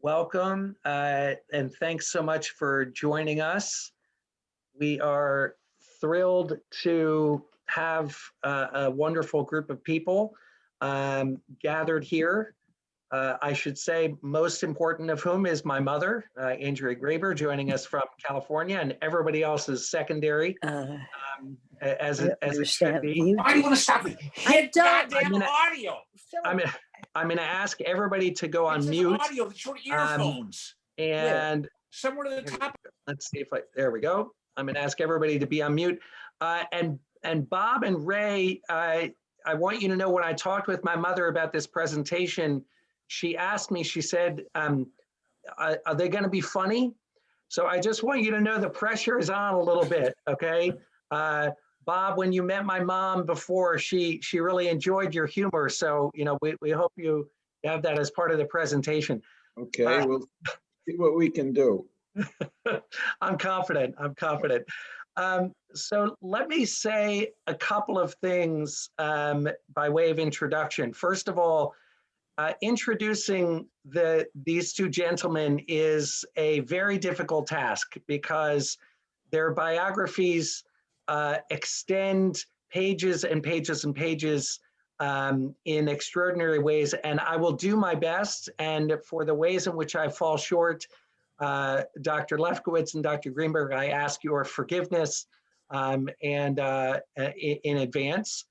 Welcome, and thanks so much for joining us. We are thrilled to have a wonderful group of people gathered here. I should say, most important of whom is my mother, Andrea Graber, joining us from California, and everybody else is secondary, as it should be. Why do you want to stop me? Hit goddamn audio. I'm going to ask everybody to go on mute. Audio, it's your earphones. And somewhere to the top. Let's see if there we go. I'm going to ask everybody to be on mute. And Bob and Ray, I want you to know when I talked with my mother about this presentation, she asked me, she said, are they going to be funny? So I just want you to know the pressure is on a little bit, okay? Bob, when you met my mom before, she really enjoyed your humor. So, you know, we hope you have that as part of the presentation. Okay, we'll see what we can do. I'm confident. So let me say a couple of things by way of introduction. First of all, introducing these two gentlemen is a very difficult task because their biographies extend pages and pages and pages in extraordinary ways, and I will do my best. And for the ways in which I fall short, Dr. Lefkowitz and Dr. Greenberg, I ask your forgiveness and in advance.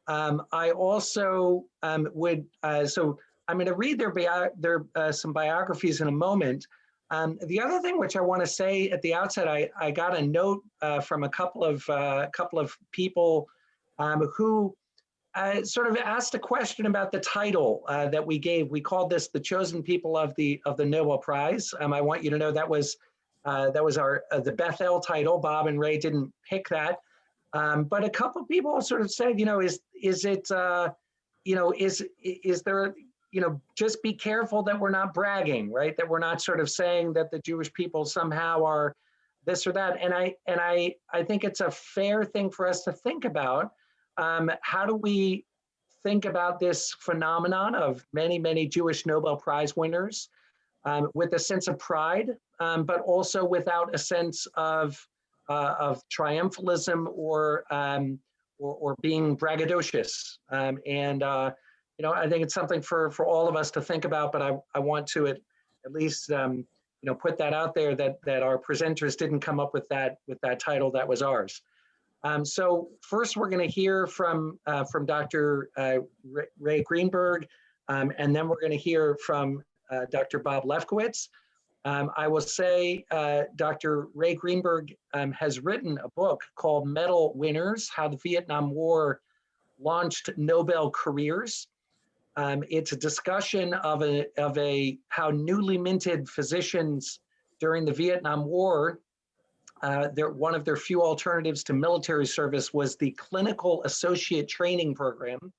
I also would, so I'm going to read their some biographies in a moment. The other thing which I want to say at the outset, I got a note from a couple of people who sort of asked a question about the title that we gave. We called this the chosen people of the Nobel Prize. I want you to know that was our the Bethel title. Bob and Ray didn't pick that, but a couple of people sort of said, you know, is it you know, is there, you know, just be careful that we're not bragging, right? That we're not sort of saying that the Jewish people somehow are this or that. And I think it's a fair thing for us to think about. How do we think about this phenomenon of many, many Jewish Nobel Prize winners with a sense of pride, but also without a sense of triumphalism or being braggadocious. You know, I think it's something for all of us to think about, but I want to at least you know, put that out there that our presenters didn't come up with that title. That was ours. So first, we're going to hear from Dr. Ray Greenberg, and then we're going to hear from Dr. Bob Lefkowitz. I will say Dr. Ray Greenberg has written a book called Medal Winners: How the Vietnam War Launched Nobel Careers. It's a discussion of how newly minted physicians during the Vietnam War, one of their few alternatives to military service was the Clinical Associate Training Program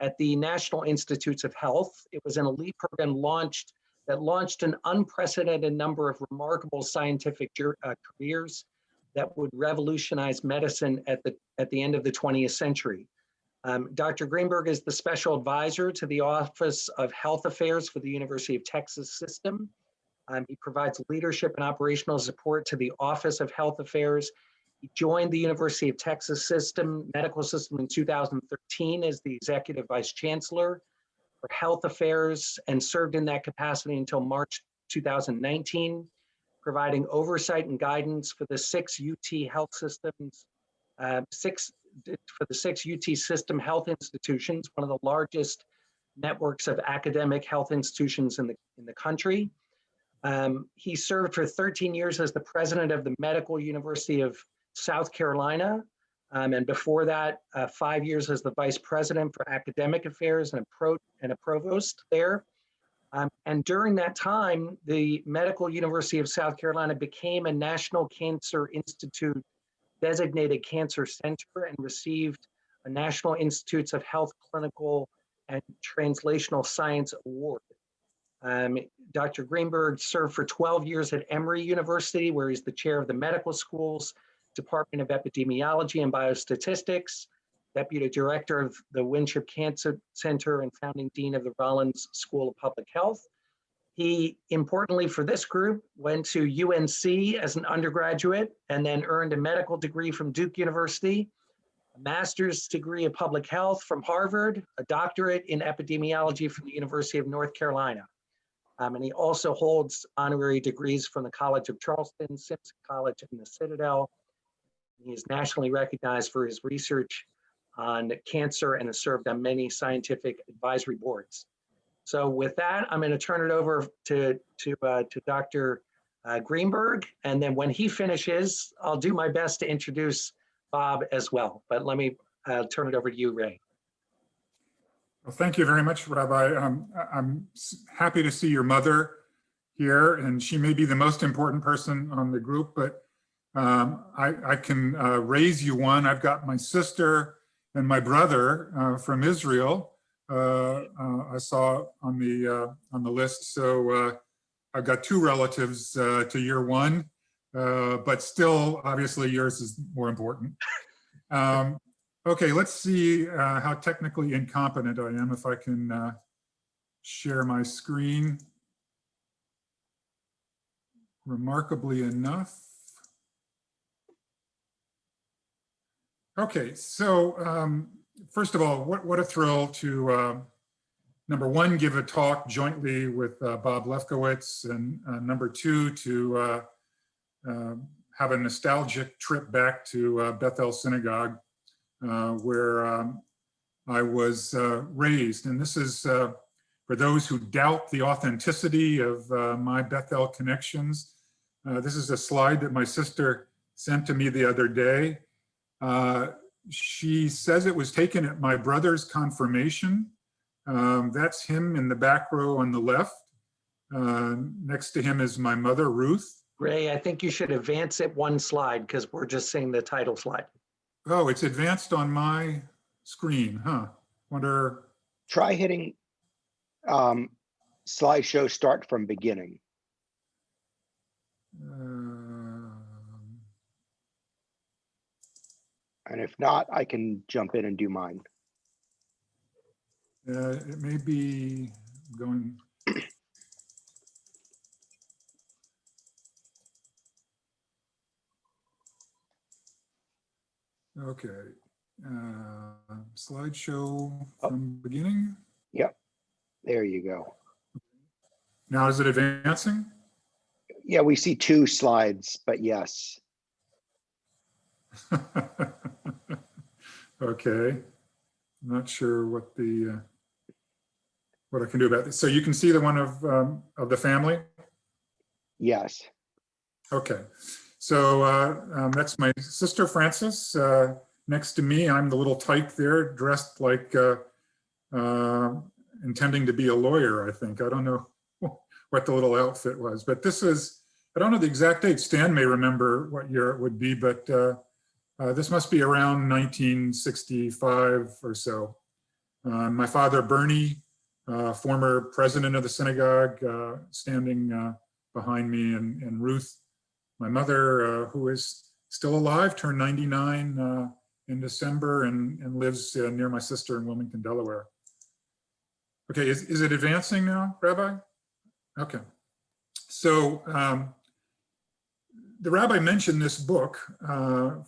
at the National Institutes of Health. It was an elite program that launched an unprecedented number of remarkable scientific careers that would revolutionize medicine at the end of the 20th century. Dr. Greenberg is the special advisor to the Office of Health Affairs for the University of Texas System. He provides leadership and operational support to the Office of Health Affairs. He joined the University of Texas Medical System in 2013 as the Executive Vice Chancellor for Health Affairs and served in that capacity until March 2019, providing oversight and guidance for the six UT health systems, for the six UT system health institutions, one of the largest networks of academic health institutions in the country. He served for 13 years as the president of the Medical University of South Carolina, and before that, 5 years as the vice president for academic affairs and a provost there. And during that time, the Medical University of South Carolina became a National Cancer Institute designated cancer center and received a National Institutes of Health Clinical and Translational Science Award. Dr. Greenberg served for 12 years at Emory University, where he's the chair of the medical school's Department of Epidemiology and Biostatistics, deputy director of the Winship Cancer Center, and founding dean of the Rollins School of Public Health. He, importantly for this group, went to UNC as an undergraduate and then earned a medical degree from Duke University, a master's degree of public health from Harvard, a doctorate in epidemiology from the University of North Carolina. And he also holds honorary degrees from the College of Charleston, Simpson College, and the Citadel. He is nationally recognized for his research on cancer and has served on many scientific advisory boards. So with that, I'm going to turn it over to Dr. Greenberg, and then when he finishes, I'll do my best to introduce Bob as well. But let me turn it over to you, Ray. Well, thank you very much, Rabbi. I'm happy to see your mother here, and she may be the most important person on the group, but I can raise you one. I've got my sister and my brother from Israel. I saw on the list, so I've got two relatives to year one, but still, obviously, yours is more important. Okay, let's see how technically incompetent I am, if I can share my screen. Remarkably enough. Okay, so first of all, what a thrill to, number one, give a talk jointly with Bob Lefkowitz, and number two, to have a nostalgic trip back to Bethel Synagogue, where I was raised. And this is for those who doubt the authenticity of my Bethel connections. This is a slide that my sister sent to me the other day. She says it was taken at my brother's confirmation. That's him in the back row on the left. Next to him is my mother, Ruth. Ray, I think you should advance it one slide because we're just seeing the title slide. Oh, it's advanced on my screen, huh? Wonder. Try hitting slideshow start from beginning. And if not, I can jump in and do mine. It may be going. Okay. Slideshow from beginning. Yep. There you go. Now, is it advancing? Yeah, we see two slides, but yes. Okay. I'm not sure what I can do about this. So you can see the one of the family? Yes. Okay. So that's my sister Frances. Next to me, I'm the little tyke there, dressed like intending to be a lawyer, I think. I don't know what the little outfit was, but this is, I don't know the exact date. Stan may remember what year it would be, but this must be around 1965 or so. My father, Bernie, former president of the synagogue, standing behind me, and Ruth, my mother, who is still alive, turned 99 in December and lives near my sister in Wilmington, Delaware. Okay, is it advancing now, Rabbi? Okay, so the Rabbi mentioned this book.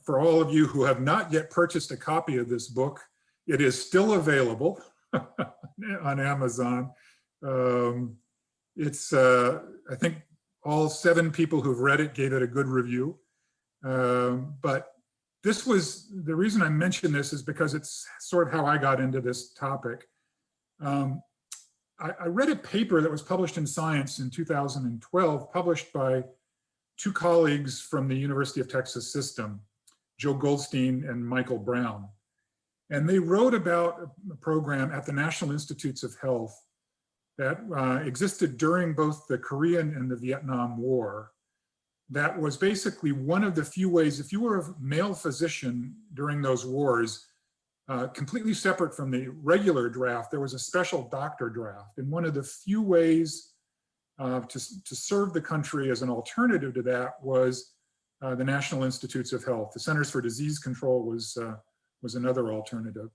For all of you who have not yet purchased a copy of this book, it is still available on Amazon. It's, I think all 7 people who've read it gave it a good review. But this was, the reason I mention this is because it's sort of how I got into this topic. I read a paper that was published in Science in 2012, published by 2 colleagues from the University of Texas System, Joe Goldstein and Michael Brown. And they wrote about a program at the National Institutes of Health that existed during both the Korean and the Vietnam War. That was basically one of the few ways, if you were a male physician during those wars, completely separate from the regular draft, there was a special doctor draft. And one of the few ways to serve the country as an alternative to that was the National Institutes of Health. The Centers for Disease Control was another alternative.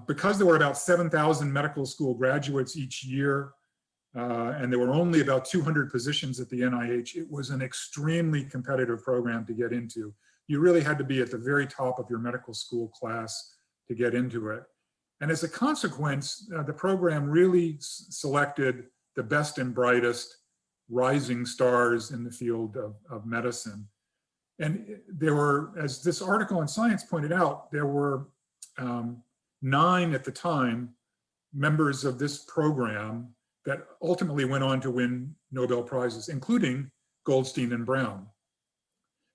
Because there were about 7,000 medical school graduates each year, and there were only about 200 positions at the NIH. It was an extremely competitive program to get into. You really had to be at the very top of your medical school class to get into it. And as a consequence, the program really selected the best and brightest rising stars in the field of medicine. And there were, as this article in Science pointed out, there were 9 at the time members of this program that ultimately went on to win Nobel Prizes, including Goldstein and Brown.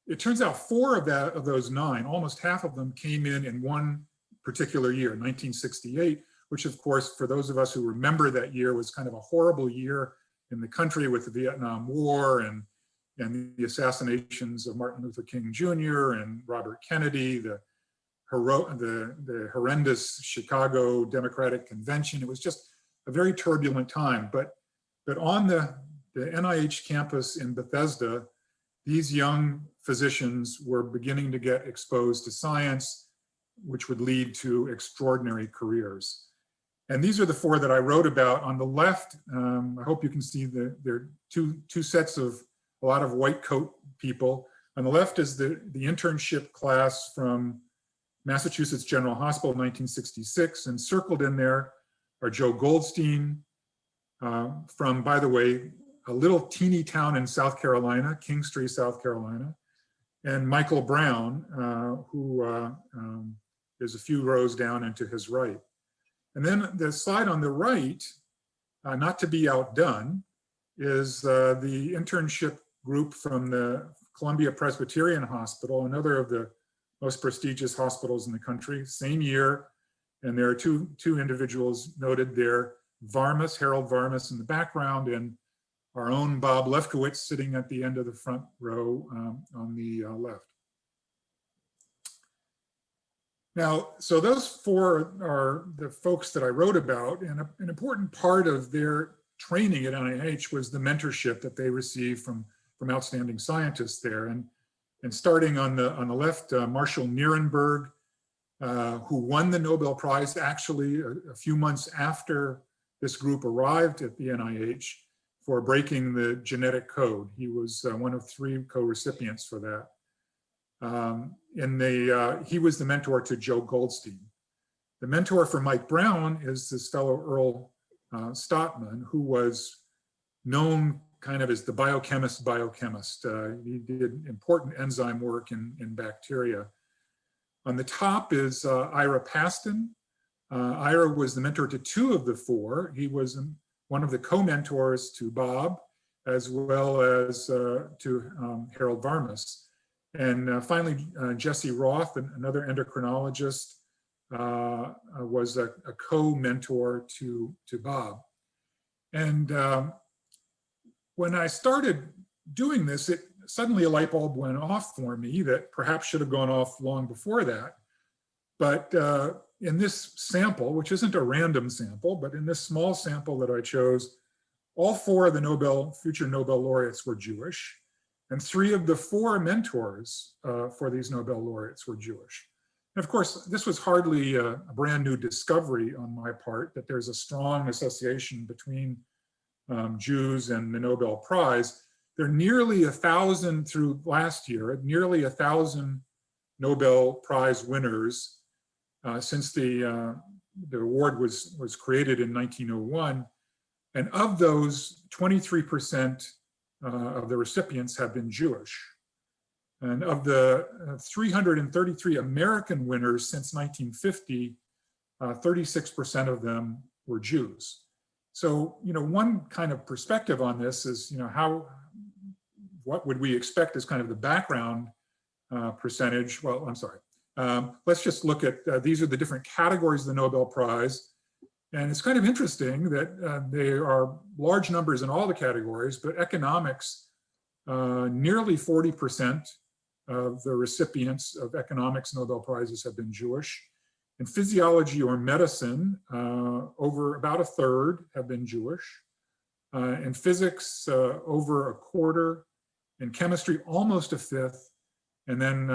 It turns out 4 of those 9, almost half of them, came in one particular year, 1968, which of course, for those of us who remember that year, was kind of a horrible year in the country with the Vietnam War and the assassinations of Martin Luther King Jr. and Robert Kennedy, the horrendous Chicago Democratic Convention. It was just a very turbulent time. But on the NIH campus in Bethesda, these young physicians were beginning to get exposed to science, which would lead to extraordinary careers. And these are the 4 that I wrote about. On the left, I hope you can see there are two sets of a lot of white coat people. On the left is the internship class from Massachusetts General Hospital, 1966, and circled in there are Joe Goldstein from, by the way, a little teeny town in South Carolina, Kingstree, South Carolina, and Michael Brown, who is a few rows down and to his right. And then the slide on the right, not to be outdone, is the internship group from the Columbia Presbyterian Hospital, another of the most prestigious hospitals in the country, same year. And there are two individuals noted there, Varmus, Harold Varmus in the background, and our own Bob Lefkowitz sitting at the end of the front row on the left. Now, so those 4 are the folks that I wrote about, and an important part of their training at NIH was the mentorship that they received from outstanding scientists there. And starting on the left, Marshall Nirenberg, who won the Nobel Prize actually a few months after this group arrived at the NIH for breaking the genetic code. He was one of 3 co-recipients for that. He was the mentor to Joe Goldstein. The mentor for Mike Brown is this fellow Earl Stotman, who was known kind of as the biochemist. He did important enzyme work in bacteria. On the top is Ira Paston. Ira was the mentor to 2 of the 4. He was one of the co-mentors to Bob, as well as to Harold Varmus. And finally, Jesse Roth, another endocrinologist, was a co-mentor to Bob. And when I started doing this, suddenly a light bulb went off for me that perhaps should have gone off long before that. But in this sample, which isn't a random sample, but in this small sample that I chose, all 4 of the future Nobel laureates were Jewish. And 3 of the 4 mentors for these Nobel laureates were Jewish. And of course, this was hardly a brand new discovery on my part, that there's a strong association between Jews and the Nobel Prize. There are nearly 1,000 through last year, nearly 1,000 Nobel Prize winners since the award was created in 1901. And of those, 23% of the recipients have been Jewish. And of the 333 American winners since 1950, 36% of them were Jews. So, one kind of perspective on this is, what would we expect as kind of the background percentage? Well, I'm sorry. Let's just look at, these are the different categories of the Nobel Prize. And it's kind of interesting that there are large numbers in all the categories, but economics, nearly 40% of the recipients of economics Nobel Prizes have been Jewish. In physiology or medicine, over about 1/3 have been Jewish. In physics, over 1/4. In chemistry, almost 1/5. And then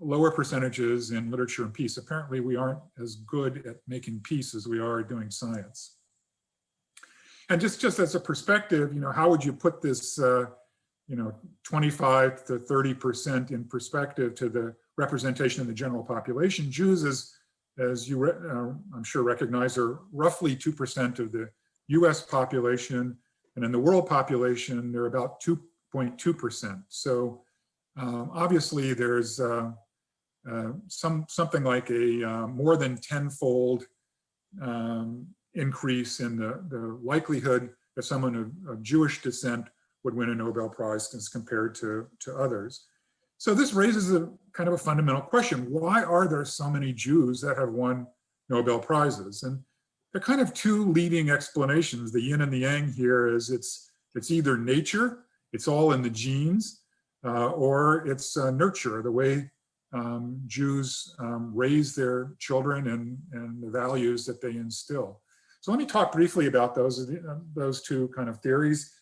lower percentages in literature and peace. Apparently we aren't as good at making peace as we are doing science. And just as a perspective, how would you put this, 25 to 30% in perspective to the representation of the general population? Jews, as you I'm sure recognize, are roughly 2% of the US population, and in the world population, they're about 2.2%. So obviously there's something like a more than tenfold increase in the likelihood that someone of Jewish descent would win a Nobel Prize as compared to others. So this raises a kind of a fundamental question. Why are there so many Jews that have won Nobel Prizes? And there are kind of two leading explanations. The yin and the yang here is it's either nature, it's all in the genes, or it's nurture, the way Jews raise their children and the values that they instill. So let me talk briefly about those two kind of theories,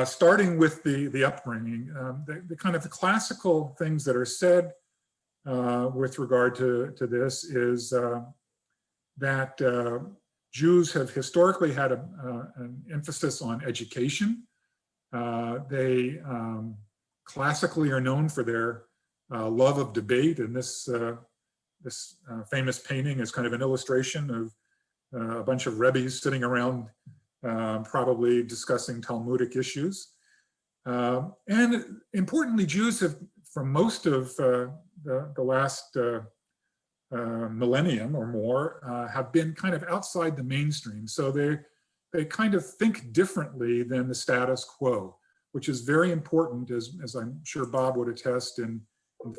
starting with the upbringing. The kind of the classical things that are said with regard to this is that Jews have historically had an emphasis on education. They classically are known for their love of debate, and this famous painting is kind of an illustration of a bunch of rebbes sitting around, probably discussing Talmudic issues. And importantly, Jews have, for most of the last millennium or more, have been kind of outside the mainstream. So they kind of think differently than the status quo, which is very important, as I'm sure Bob would attest, in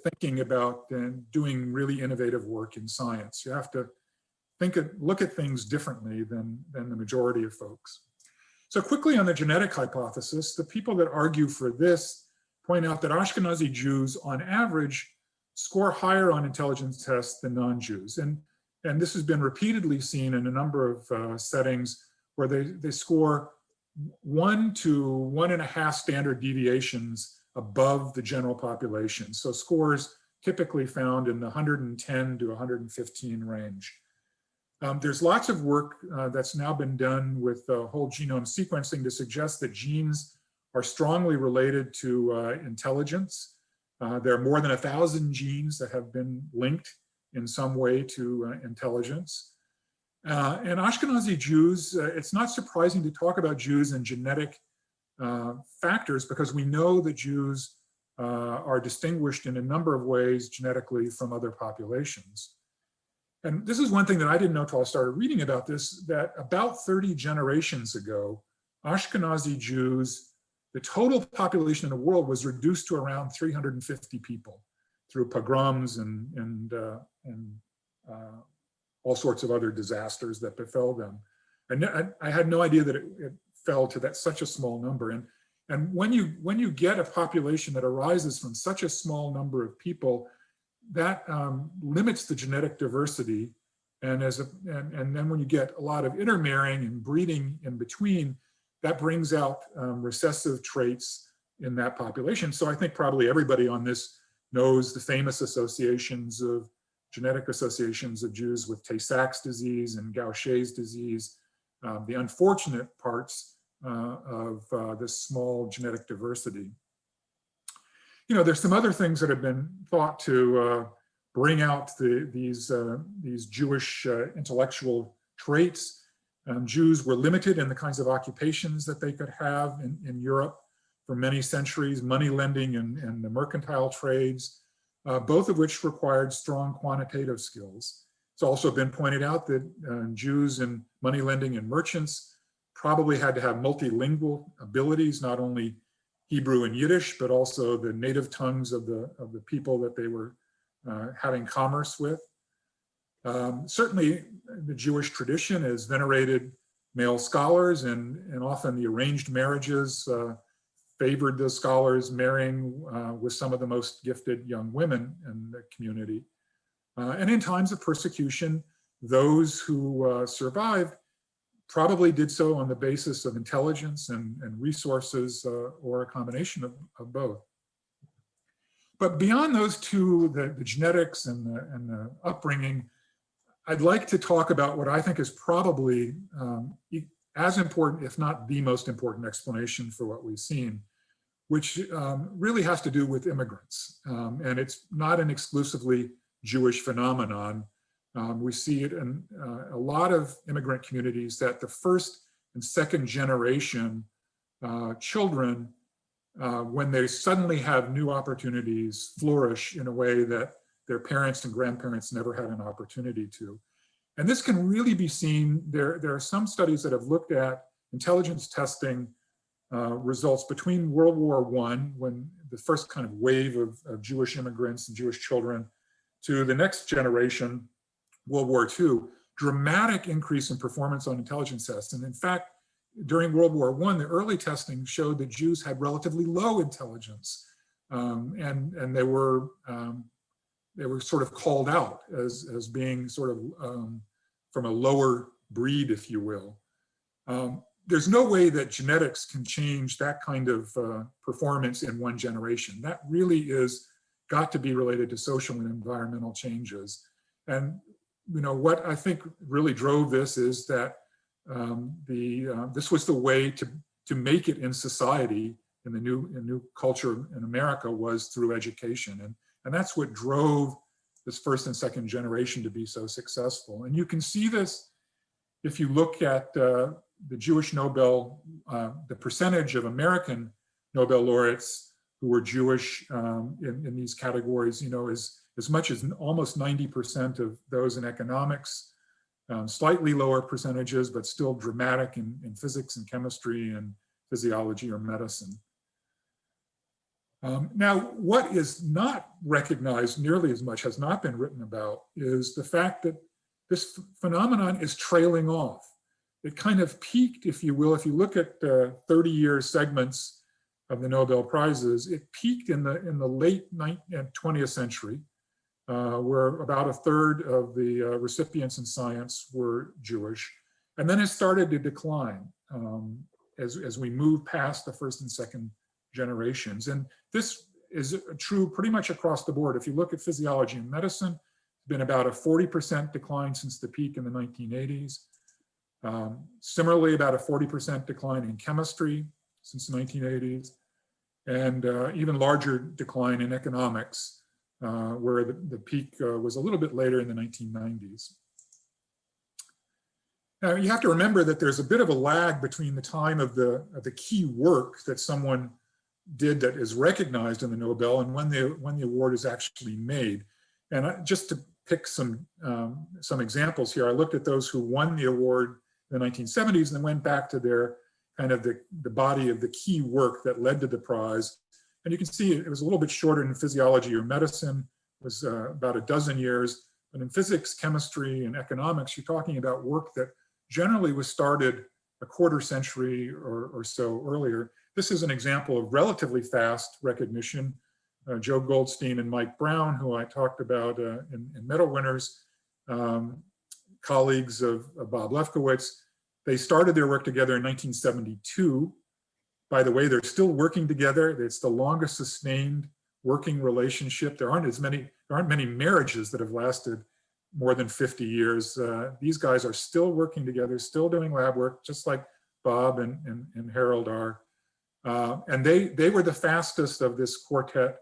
thinking about and doing really innovative work in science. You have to look at things differently than the majority of folks. So quickly on the genetic hypothesis, the people that argue for this point out that Ashkenazi Jews on average score higher on intelligence tests than non-Jews. And this has been repeatedly seen in a number of settings where they score 1 to 1.5 standard deviations above the general population. So scores typically found in the 110 to 115 range. There's lots of work that's now been done with whole genome sequencing to suggest that genes are strongly related to intelligence. There are more than 1,000 genes that have been linked in some way to intelligence. And Ashkenazi Jews, it's not surprising to talk about Jews and genetic factors, because we know that Jews are distinguished in a number of ways genetically from other populations. And this is one thing that I didn't know until I started reading about this, that about 30 generations ago, Ashkenazi Jews, the total population in the world was reduced to around 350 people through pogroms and all sorts of other disasters that befell them. And I had no idea that it fell to such a small number. And when you get a population that arises from such a small number of people, that limits the genetic diversity. And then when you get a lot of intermarrying and breeding in between, that brings out recessive traits in that population. So I think probably everybody on this knows the famous genetic associations of Jews with Tay-Sachs disease and Gaucher's disease, the unfortunate parts of this small genetic diversity. There's some other things that have been thought to bring out these Jewish intellectual traits. Jews were limited in the kinds of occupations that they could have in Europe for many centuries, money lending and the mercantile trades, both of which required strong quantitative skills. It's also been pointed out that Jews in money lending and merchants probably had to have multilingual abilities, not only Hebrew and Yiddish, but also the native tongues of the people that they were having commerce with. Certainly, the Jewish tradition has venerated male scholars, and often the arranged marriages favored the scholars marrying with some of the most gifted young women in the community. And in times of persecution, those who survived probably did so on the basis of intelligence and resources, or a combination of both. But beyond those two, the genetics and the upbringing, I'd like to talk about what I think is probably as important, if not the most important explanation for what we've seen, which really has to do with immigrants. And it's not an exclusively Jewish phenomenon. We see it in a lot of immigrant communities that the first and second generation children, when they suddenly have new opportunities, flourish in a way that their parents and grandparents never had an opportunity to. And this can really be seen. There are some studies that have looked at intelligence testing results between World War I, when the first kind of wave of Jewish immigrants and Jewish children, to the next generation, World War II, dramatic increase in performance on intelligence tests. And in fact, during World War I, the early testing showed that Jews had relatively low intelligence, and they were sort of called out as being sort of from a lower breed, if you will. There's no way that genetics can change that kind of performance in one generation. That really is got to be related to social and environmental changes. And what I think really drove this is that this was the way to make it in society, in the new culture in America, was through education. And that's what drove this first and second generation to be so successful. And you can see this if you look at the Jewish Nobel, the percentage of American Nobel laureates who were Jewish in these categories, is as much as almost 90% of those in economics, slightly lower percentages, but still dramatic in physics and chemistry and physiology or medicine. Now, what is not recognized nearly as much, has not been written about, is the fact that this phenomenon is trailing off. It kind of peaked, if you will, if you look at 30-year segments of the Nobel Prizes, it peaked in the late 20th century, where about a third of the recipients in science were Jewish. And then it started to decline as we move past the first and second generations. And this is true pretty much across the board. If you look at physiology and medicine, it's been about a 40% decline since the peak in the 1980s. Similarly, about a 40% decline in chemistry since the 1980s, and even larger decline in economics, where the peak was a little bit later in the 1990s. Now, you have to remember that there's a bit of a lag between the time of the key work that someone did that is recognized in the Nobel and when the award is actually made. And just to pick some examples here, I looked at those who won the award in the 1970s and then went back to their kind of the body of the key work that led to the prize. And you can see it was a little bit shorter in physiology or medicine, was about a dozen years. But in physics, chemistry, and economics, you're talking about work that generally was started a quarter century or so earlier. This is an example of relatively fast recognition. Joe Goldstein and Mike Brown, who I talked about in Medal Winners, colleagues of Bob Lefkowitz, they started their work together in 1972. By the way, they're still working together. It's the longest sustained working relationship. There aren't many marriages that have lasted more than 50 years. These guys are still working together, still doing lab work, just like Bob and Harold are. And they were the fastest of this quartet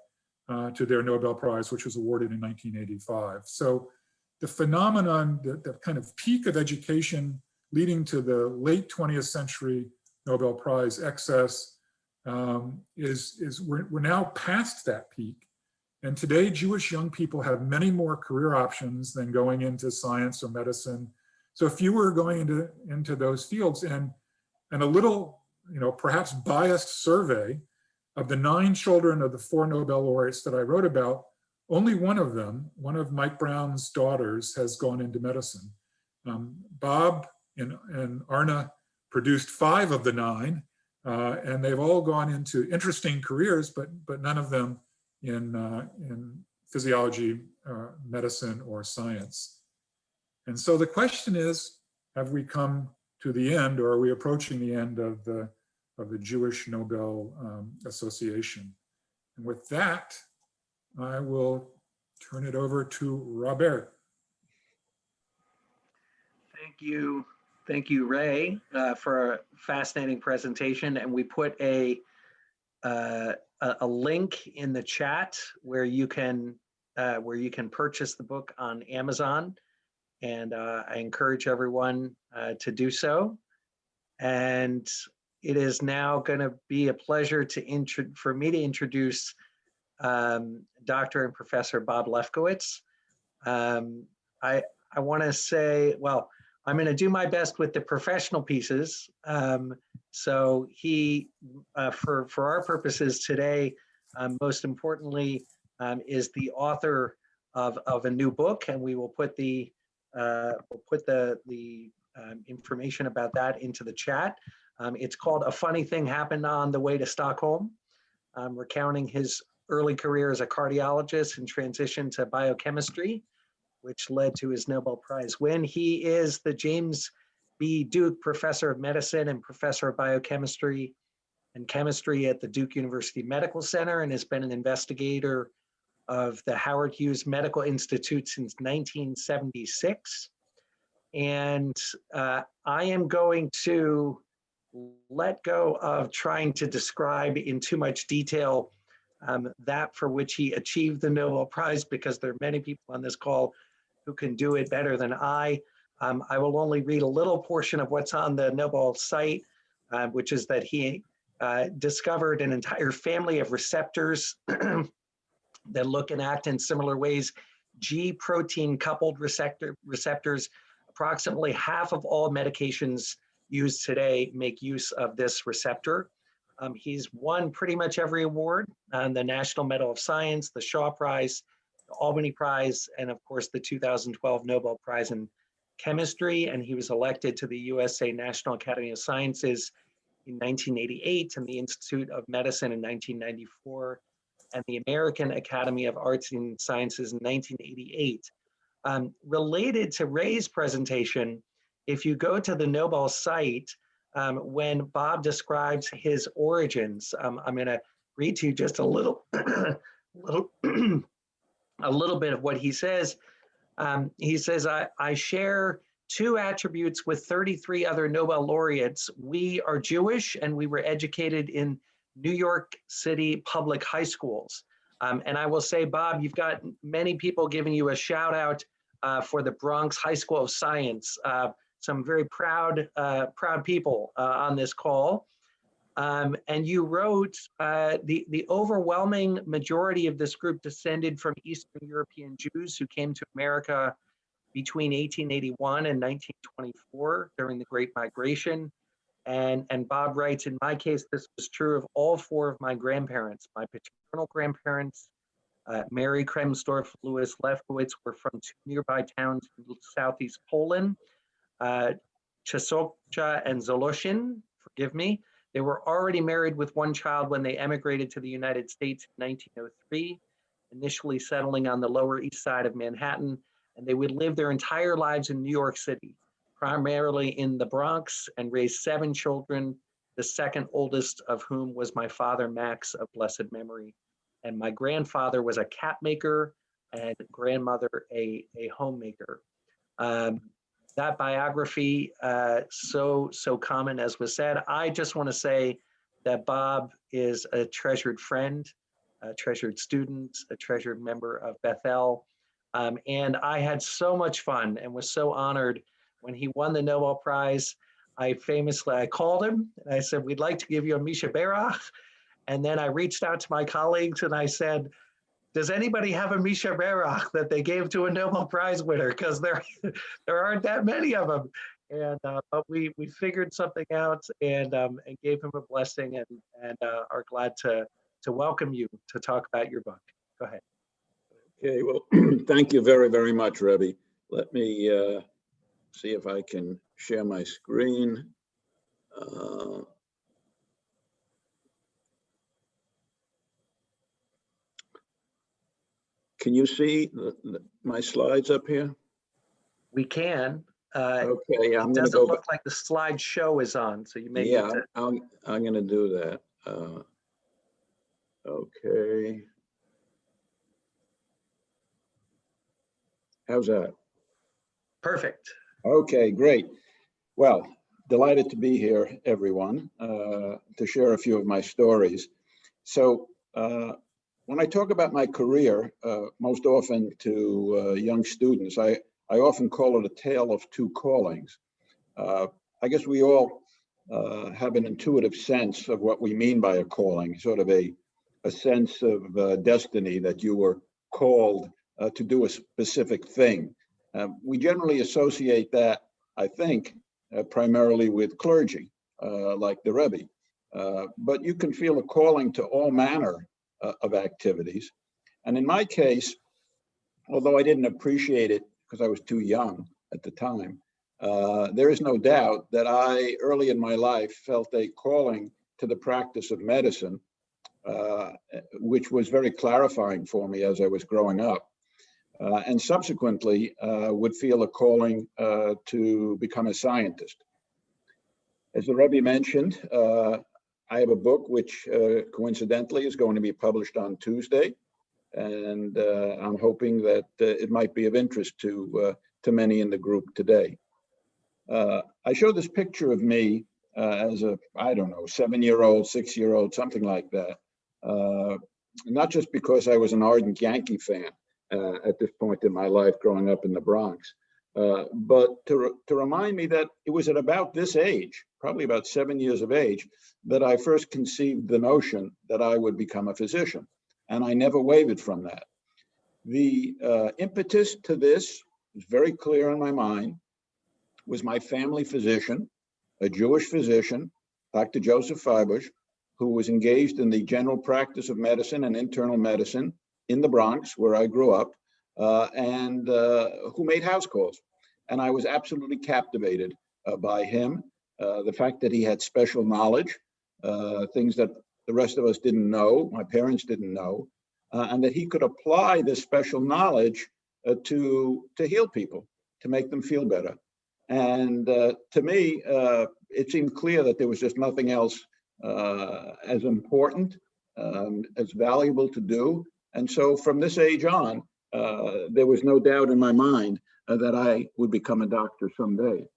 to their Nobel Prize, which was awarded in 1985. So the phenomenon, the kind of peak of education leading to the late 20th century Nobel Prize excess we're now past that peak. And today, Jewish young people have many more career options than going into science or medicine. So if you were going into those fields, and a little, perhaps biased survey of the 9 children of the 4 Nobel laureates that I wrote about, only one of them, one of Mike Brown's daughters, has gone into medicine. Bob and Arna produced 5 of the 9, and they've all gone into interesting careers, but none of them in physiology, medicine, or science. And so the question is, have we come to the end, or are we approaching the end of the Jewish Nobel Association? And with that, I will turn it over to Robert. Thank you Thank you, Ray, for a fascinating presentation. And we put a link in the chat where you can purchase the book on Amazon. And I encourage everyone to do so. And it is now going to be a pleasure for me to introduce Dr. and Professor Bob Lefkowitz. I want to say, well, I'm going to do my best with the professional pieces. So he, for our purposes today, most importantly, is the author of a new book, and we will put the information about that into the chat. It's called A Funny Thing Happened on the Way to Stockholm, recounting his early career as a cardiologist and transition to biochemistry, which led to his Nobel Prize win. He is the James B. Duke Professor of Medicine and Professor of Biochemistry and Chemistry at the Duke University Medical Center, and has been an investigator of the Howard Hughes Medical Institute since 1976. And I am going to let go of trying to describe in too much detail that for which he achieved the Nobel Prize, because there are many people on this call who can do it better than I. I will only read a little portion of what's on the Nobel site, which is that he discovered an entire family of receptors that look and act in similar ways. G protein coupled receptors. Approximately half of all medications used today make use of this receptor. He's won pretty much every award, the National Medal of Science, the Shaw Prize, the Albany Prize, and of course the 2012 Nobel Prize in Chemistry. And he was elected to the USA National Academy of Sciences in 1988 and the Institute of Medicine in 1994 and the American Academy of Arts and Sciences in 1988. Related to Ray's presentation, if you go to the Nobel site, when Bob describes his origins, I'm going to read to you just a little, a little bit of what he says. He says, I share two attributes with 33 other Nobel laureates. We are Jewish and we were educated in New York City public high schools. And I will say, Bob, you've got many people giving you a shout out for the Bronx High School of Science. Some very proud people on this call. And you wrote, the overwhelming majority of this group descended from Eastern European Jews who came to America between 1881 and 1924 during the Great Migration. And Bob writes, in my case, this was true of all four of my grandparents. My paternal grandparents, Mary Kremsdorf, Louis Lefkowitz, were from two nearby towns in southeast Poland, Czechoslovakia and Zoloshin, forgive me. They were already married with one child when they emigrated to the United States in 1903, initially settling on the Lower East Side of Manhattan, and they would live their entire lives in New York City, primarily in the Bronx, and raised 7 children, the second oldest of whom was my father, Max, of blessed memory. And my grandfather was a cap maker and grandmother a homemaker. That biography, so common as was said. I just want to say that Bob is a treasured friend, a treasured student, a treasured member of Bethel. And I had so much fun and was so honored when he won the Nobel Prize. I called him and I said, we'd like to give you a Misha Berach. And then I reached out to my colleagues and I said, does anybody have a Misha Berach that they gave to a Nobel Prize winner? Because there aren't that many of them. And but we figured something out and gave him a blessing and are glad to welcome you to talk about your book. Go ahead. Okay, well, thank you very, very much, Rebbe. Let me see if I can share my screen. Can you see my slides up here? We can. Okay, I'm it going to doesn't go. look like the slideshow is on, so you may need to. I'm going to do that. Okay. How's that? Perfect. Okay, great. Well, delighted to be here, everyone, to share a few of my stories. So when I talk about my career, most often to young students, I often call it a tale of two callings. I guess we all have an intuitive sense of what we mean by a calling, sort of a sense of destiny that you were called to do a specific thing. We generally associate that, I think, primarily with clergy, like the Rebbe. But you can feel a calling to all manner of activities. And in my case, although I didn't appreciate it because I was too young at the time, there is no doubt that I, early in my life, felt a calling to the practice of medicine, which was very clarifying for me as I was growing up. And subsequently would feel a calling to become a scientist. As the Rebbe mentioned, I have a book which coincidentally is going to be published on Tuesday. And I'm hoping that it might be of interest to many in the group today. I show this picture of me as a, I don't know, 7-year-old, 6-year-old, something like that. Not just because I was an ardent Yankee fan at this point in my life growing up in the Bronx, but to remind me that it was at about this age, probably about 7 years of age, that I first conceived the notion that I would become a physician. And I never wavered from that. The impetus to this was very clear in my mind, was my family physician, a Jewish physician, Dr. Joseph Feibush, who was engaged in the general practice of medicine and internal medicine in the Bronx, where I grew up, and who made house calls. And I was absolutely captivated by him, the fact that he had special knowledge, things that the rest of us didn't know, my parents didn't know, and that he could apply this special knowledge to heal people, to make them feel better. And to me, it seemed clear that there was just nothing else as important, as valuable to do. And so from this age on, there was no doubt in my mind that I would become a doctor someday.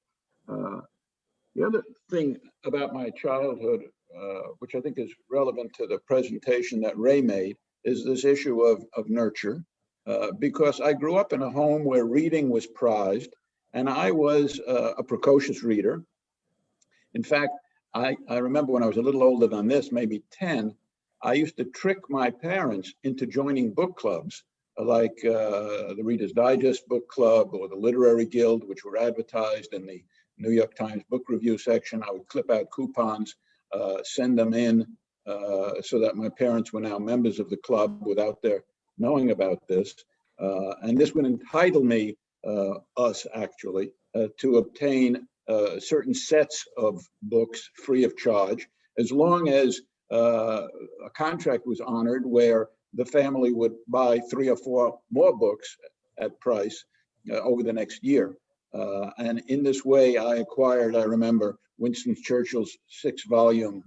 The other thing about my childhood, which I think is relevant to the presentation that Ray made, is this issue of nurture, because I grew up in a home where reading was prized, and I was a precocious reader. In fact, I remember when I was a little older than this, maybe 10, I used to trick my parents into joining book clubs, like the Reader's Digest book club or the Literary Guild, which were advertised in the New York Times book review section. I would clip out coupons, send them in so that my parents were now members of the club without their knowing about this. And this would entitle me, us actually, to obtain certain sets of books free of charge, as long as a contract was honored where the family would buy 3 or 4 more books at price over the next year. And in this way, I acquired, I remember, Winston Churchill's 6-volume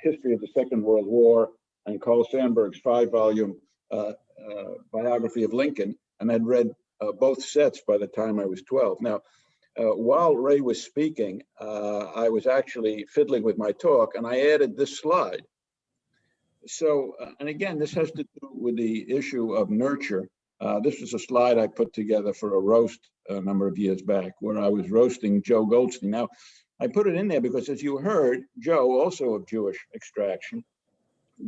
History of the Second World War and Carl Sandburg's 5-volume biography of Lincoln, and I'd read both sets by the time I was 12. Now, while Ray was speaking, I was actually fiddling with my talk, and I added this slide. So, and again, this has to do with the issue of nurture. This was a slide I put together for a roast a number of years back, where I was roasting Joe Goldstein. Now, I put it in there because, as you heard, Joe, also of Jewish extraction,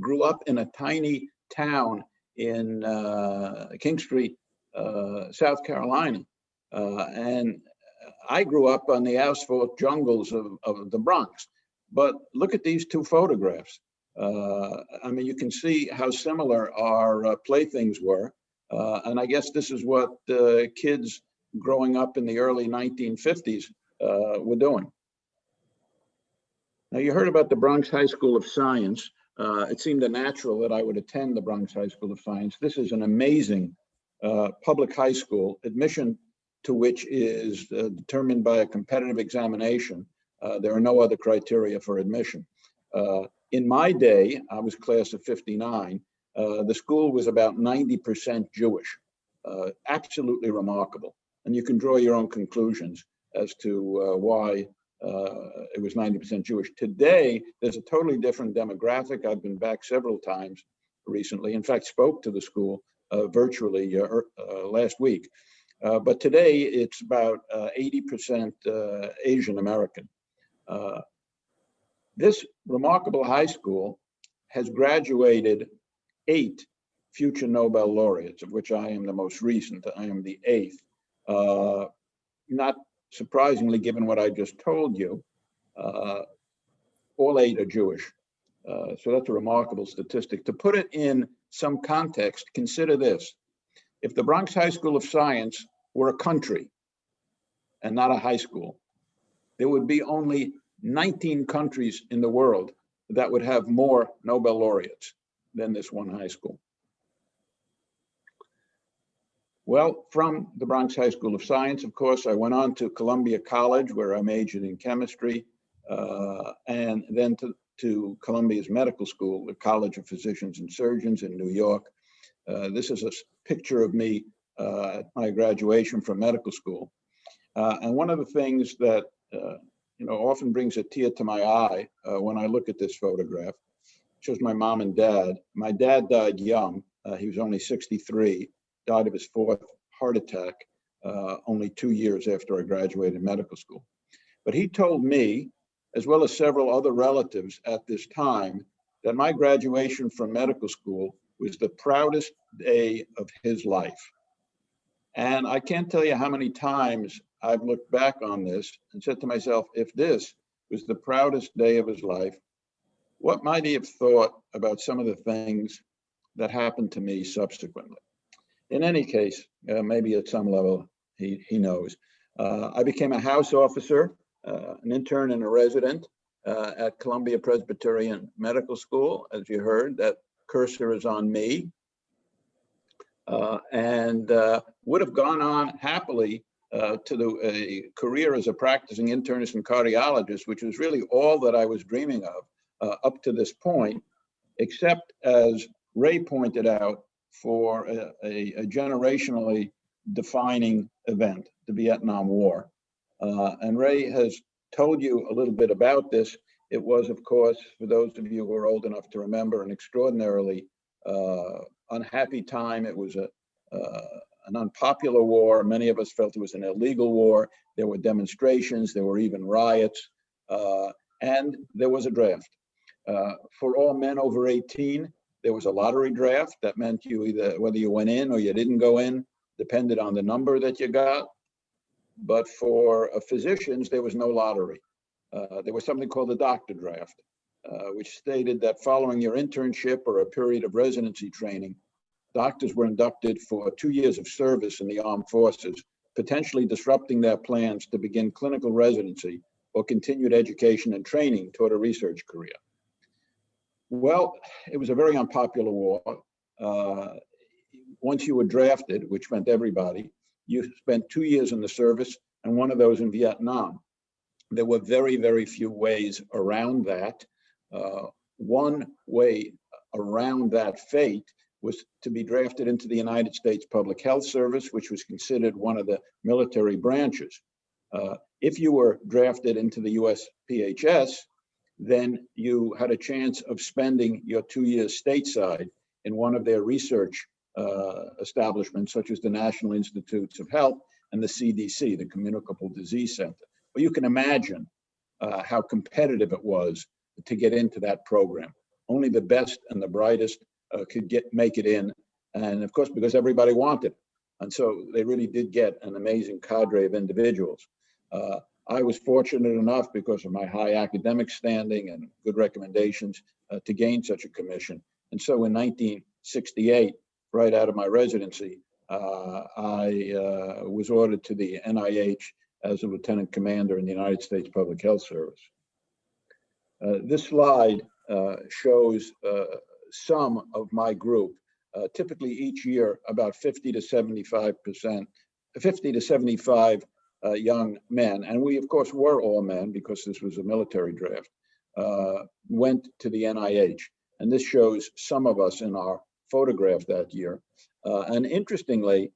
grew up in a tiny town in King Street, South Carolina. And I grew up on the asphalt jungles of the Bronx. But look at these 2 photographs. I mean, you can see how similar our playthings were. And I guess this is what kids growing up in the early 1950s were doing. Now, you heard about the Bronx High School of Science. It seemed natural that I would attend the Bronx High School of Science. This is an amazing public high school, admission to which is determined by a competitive examination. There are no other criteria for admission. In my day, I was class of 59, the school was about 90% Jewish, absolutely remarkable. And you can draw your own conclusions. as to why it was 90% Jewish. Today, there's a totally different demographic. I've been back several times recently. In fact, spoke to the school virtually last week. But today, it's about 80% Asian American. This remarkable high school has graduated 8 future Nobel laureates, of which I am the most recent. I am the 8th. Not surprisingly, given what I just told you, all 8 are Jewish. So that's a remarkable statistic. To put it in some context, consider this. If the Bronx High School of Science were a country and not a high school, there would be only 19 countries in the world that would have more Nobel laureates than this one high school. Well, from the Bronx High School of Science, of course, I went on to Columbia College, where I majored in chemistry, and then to Columbia's Medical School, the College of Physicians and Surgeons in New York. This is a picture of me at my graduation from medical school. And one of the things that often brings a tear to my eye when I look at this photograph shows my mom and dad. My dad died young. He was only 63, died of his 4th heart attack only 2 years after I graduated medical school. But he told me, as well as several other relatives at this time, that my graduation from medical school was the proudest day of his life. And I can't tell you how many times I've looked back on this and said to myself, if this was the proudest day of his life, what might he have thought about some of the things that happened to me subsequently? In any case, maybe at some level, he knows. I became a house officer, an intern and a resident at Columbia Presbyterian Medical School. As you heard, that cursor is on me. And would have gone on happily to a career as a practicing internist and cardiologist, which was really all that I was dreaming of up to this point, except, as Ray pointed out, for a generationally defining event, the Vietnam War. And Ray has told you a little bit about this. It was, of course, for those of you who are old enough to remember, an extraordinarily unhappy time. It was an unpopular war. Many of us felt it was an illegal war. There were demonstrations, there were even riots, and there was a draft. For all men over 18, there was a lottery draft. That meant you either, whether you went in or you didn't go in, depended on the number that you got. But for physicians, there was no lottery. There was something called the doctor draft, which stated that following your internship or a period of residency training, doctors were inducted for 2 years of service in the armed forces, potentially disrupting their plans to begin clinical residency or continued education and training toward a research career. Well, it was a very unpopular war. Once you were drafted, which meant everybody, you spent 2 years in the service and one of those in Vietnam. There were very, very few ways around that. One way around that fate was to be drafted into the United States Public Health Service, which was considered one of the military branches. If you were drafted into the USPHS, then you had a chance of spending your 2 years stateside in one of their research establishments, such as the National Institutes of Health and the CDC, the Communicable Disease Center. Well, you can imagine how competitive it was to get into that program. Only the best and the brightest could make it in. And of course, because everybody wanted it. And so they really did get an amazing cadre of individuals. I was fortunate enough, because of my high academic standing and good recommendations, to gain such a commission. And so in 1968, right out of my residency, I was ordered to the NIH as a lieutenant commander in the United States Public Health Service. This slide shows some of my group. Typically each year, about 50 to 75%, 50 to 75 young men, and we of course were all men because this was a military draft, went to the NIH. And this shows some of us in our photograph that year. And interestingly,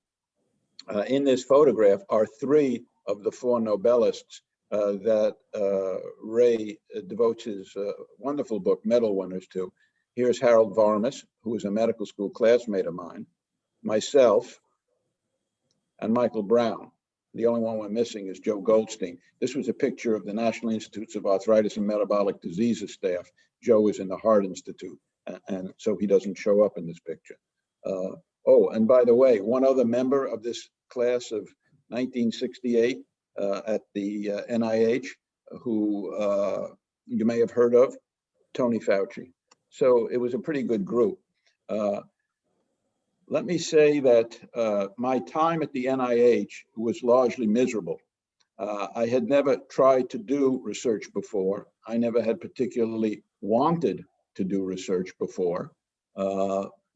in this photograph are 3 of the 4 Nobelists that Ray devotes his wonderful book, Medal Winners, to. Here's Harold Varmus, who was a medical school classmate of mine, myself, and Michael Brown. The only one we're missing is Joe Goldstein. This was a picture of the National Institutes of Arthritis and Metabolic Diseases staff. Joe is in the Heart Institute, and so he doesn't show up in this picture. Oh, and by the way, one other member of this class of 1968 at the NIH, who you may have heard of, Tony Fauci. So it was a pretty good group. Let me say that my time at the NIH was largely miserable. I had never tried to do research before. I never had particularly wanted to do research before.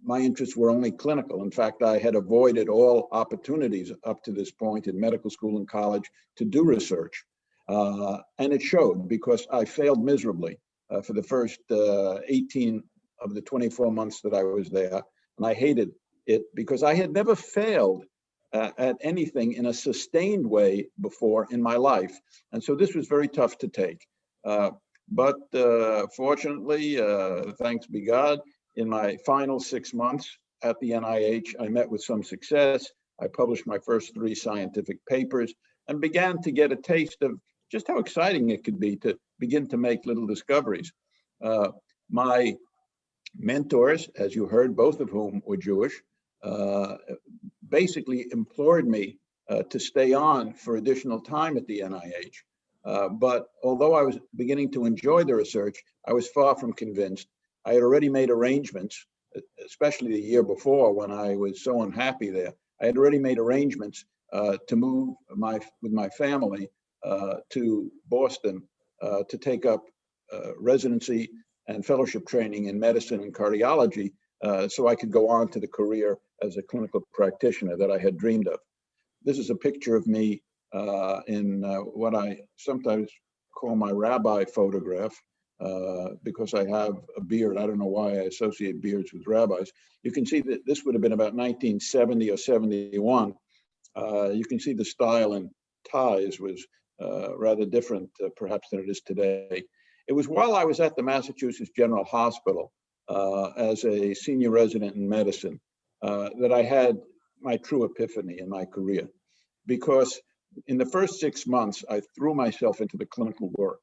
My interests were only clinical. In fact, I had avoided all opportunities up to this point in medical school and college to do research. And it showed because I failed miserably for the first 18 of the 24 months that I was there. And I hated it because I had never failed at anything in a sustained way before in my life. And so this was very tough to take. But fortunately, thanks be God, in my final 6 months at the NIH, I met with some success. I published my first 3 scientific papers and began to get a taste of just how exciting it could be to begin to make little discoveries. My mentors, as you heard, both of whom were Jewish, basically implored me to stay on for additional time at the NIH. But although I was beginning to enjoy the research, I was far from convinced. I had already made arrangements, especially the year before when I was so unhappy there. I had already made arrangements to move with my family to Boston to take up residency and fellowship training in medicine and cardiology so I could go on to the career as a clinical practitioner that I had dreamed of. This is a picture of me in what I sometimes call my rabbi photograph because I have a beard. I don't know why I associate beards with rabbis. You can see that this would have been about 1970 or 71. You can see the style and ties was rather different perhaps than it is today. It was while I was at the Massachusetts General Hospital as a senior resident in medicine that I had my true epiphany in my career. Because in the first 6 months, I threw myself into the clinical work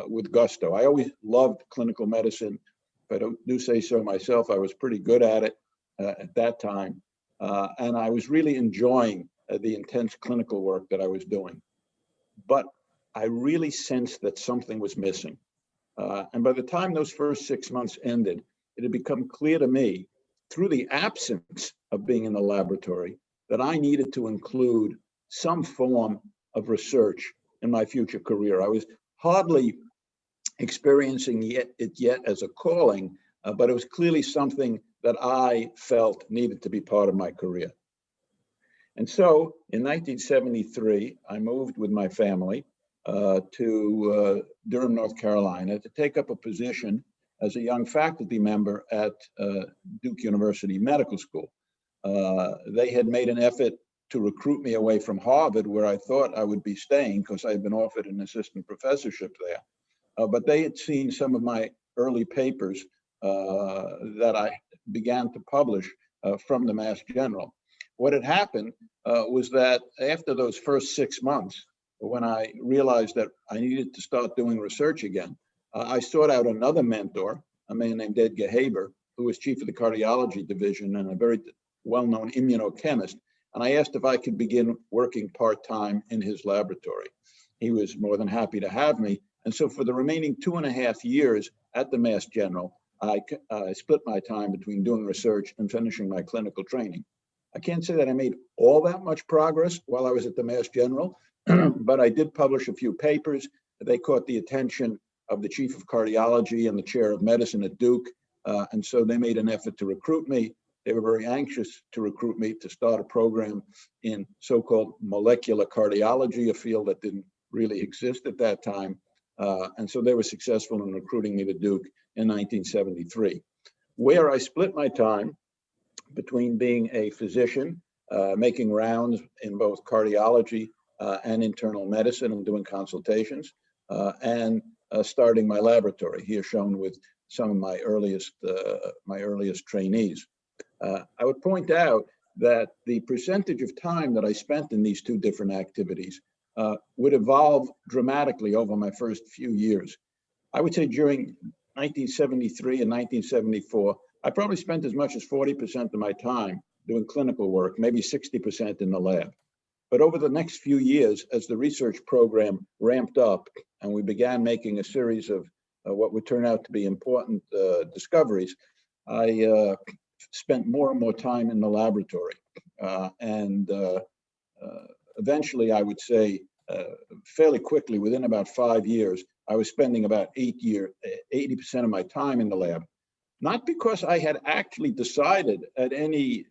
with gusto. I always loved clinical medicine. If I do say so myself, I was pretty good at it at that time. And I was really enjoying the intense clinical work that I was doing. But I really sensed that something was missing. And by the time those first 6 months ended, it had become clear to me through the absence of being in the laboratory that I needed to include some form of research in my future career. I was hardly experiencing it yet as a calling, but it was clearly something that I felt needed to be part of my career. And so in 1973, I moved with my family to Durham, North Carolina to take up a position as a young faculty member at Duke University Medical School. They had made an effort to recruit me away from Harvard, where I thought I would be staying because I had been offered an assistant professorship there. But they had seen some of my early papers that I began to publish from the Mass General. What had happened was that after those first 6 months, when I realized that I needed to start doing research again, I sought out another mentor, a man named Edgar Haber, who was chief of the cardiology division and a very well-known immunochemist. And I asked if I could begin working part-time in his laboratory. He was more than happy to have me. And so for the remaining 2.5 years at the Mass General, I split my time between doing research and finishing my clinical training. I can't say that I made all that much progress while I was at the Mass General, but I did publish a few papers. They caught the attention of the chief of cardiology and the chair of medicine at Duke. And so they made an effort to recruit me. They were very anxious to recruit me to start a program in so-called molecular cardiology, a field that didn't really exist at that time. And so they were successful in recruiting me to Duke in 1973, where I split my time between being a physician, making rounds in both cardiology and internal medicine and doing consultations, and starting my laboratory, here shown with some of my earliest trainees. I would point out that the percentage of time that I spent in these two different activities would evolve dramatically over my first few years. I would say during 1973 and 1974, I probably spent as much as 40% of my time doing clinical work, maybe 60% in the lab. But over the next few years, as the research program ramped up and we began making a series of what would turn out to be important discoveries, I spent more and more time in the laboratory. Eventually, I would say fairly quickly, within about 5 years, I was spending about 80% of my time in the lab. Not because I had actually decided at any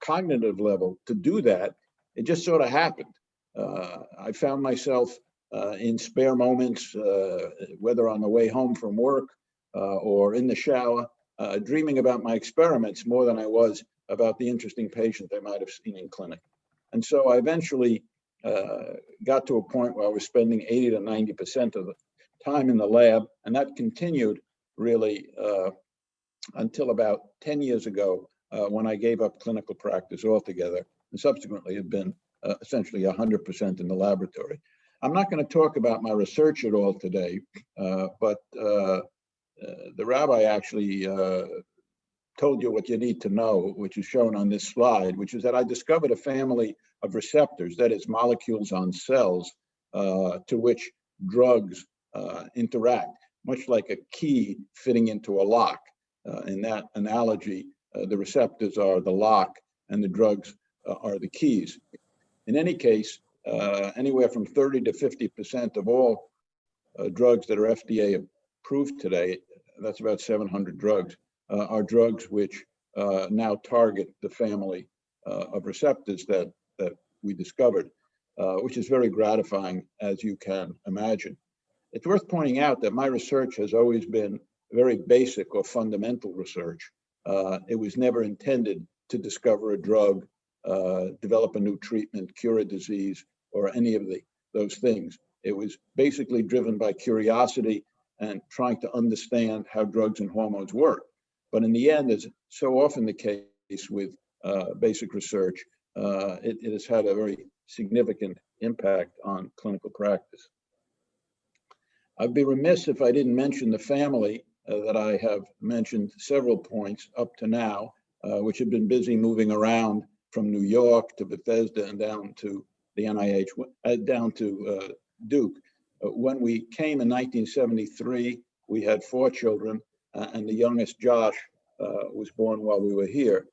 cognitive level to do that, it just sort of happened. I found myself in spare moments, whether on the way home from work or in the shower, dreaming about my experiments more than I was about the interesting patient I might have seen in clinic. And so I eventually got to a point where I was spending 80 to 90% of the time in the lab, and that continued really until about 10 years ago when I gave up clinical practice altogether, and subsequently have been essentially 100% in the laboratory. I'm not going to talk about my research at all today, but the rabbi actually told you what you need to know, which is shown on this slide, which is that I discovered a family of receptors, that is molecules on cells, to which drugs interact, much like a key fitting into a lock. In that analogy, the receptors are the lock and the drugs are the keys. In any case, anywhere from 30 to 50% of all drugs that are FDA approved today, that's about 700 drugs, are drugs which now target the family of receptors that we discovered, which is very gratifying, as you can imagine. It's worth pointing out that my research has always been very basic or fundamental research. It was never intended to discover a drug, develop a new treatment, cure a disease, or any of those things. It was basically driven by curiosity and trying to understand how drugs and hormones work. But in the end, as so often the case with basic research, it has had a very significant impact on clinical practice. I'd be remiss if I didn't mention the family that I have mentioned several points up to now, which have been busy moving around from New York to Bethesda and down to the NIH, down to Duke. When we came in 1973, we had 4 children, and the youngest, Josh, was born while we were here.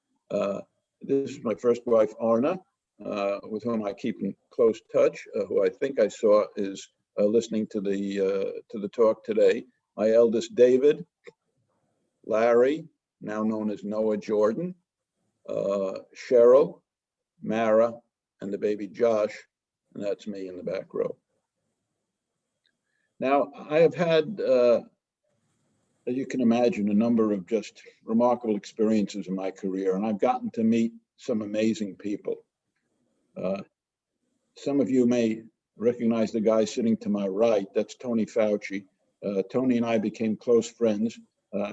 This is my first wife, Arna, with whom I keep in close touch, who I think I saw is listening to the talk today. My eldest, David, Larry, now known as Noah Jordan, Cheryl, Mara, and the baby Josh, and that's me in the back row. Now, I have had, as you can imagine, a number of just remarkable experiences in my career, and I've gotten to meet some amazing people. Some of you may recognize the guy sitting to my right. That's Tony Fauci. Tony and I became close friends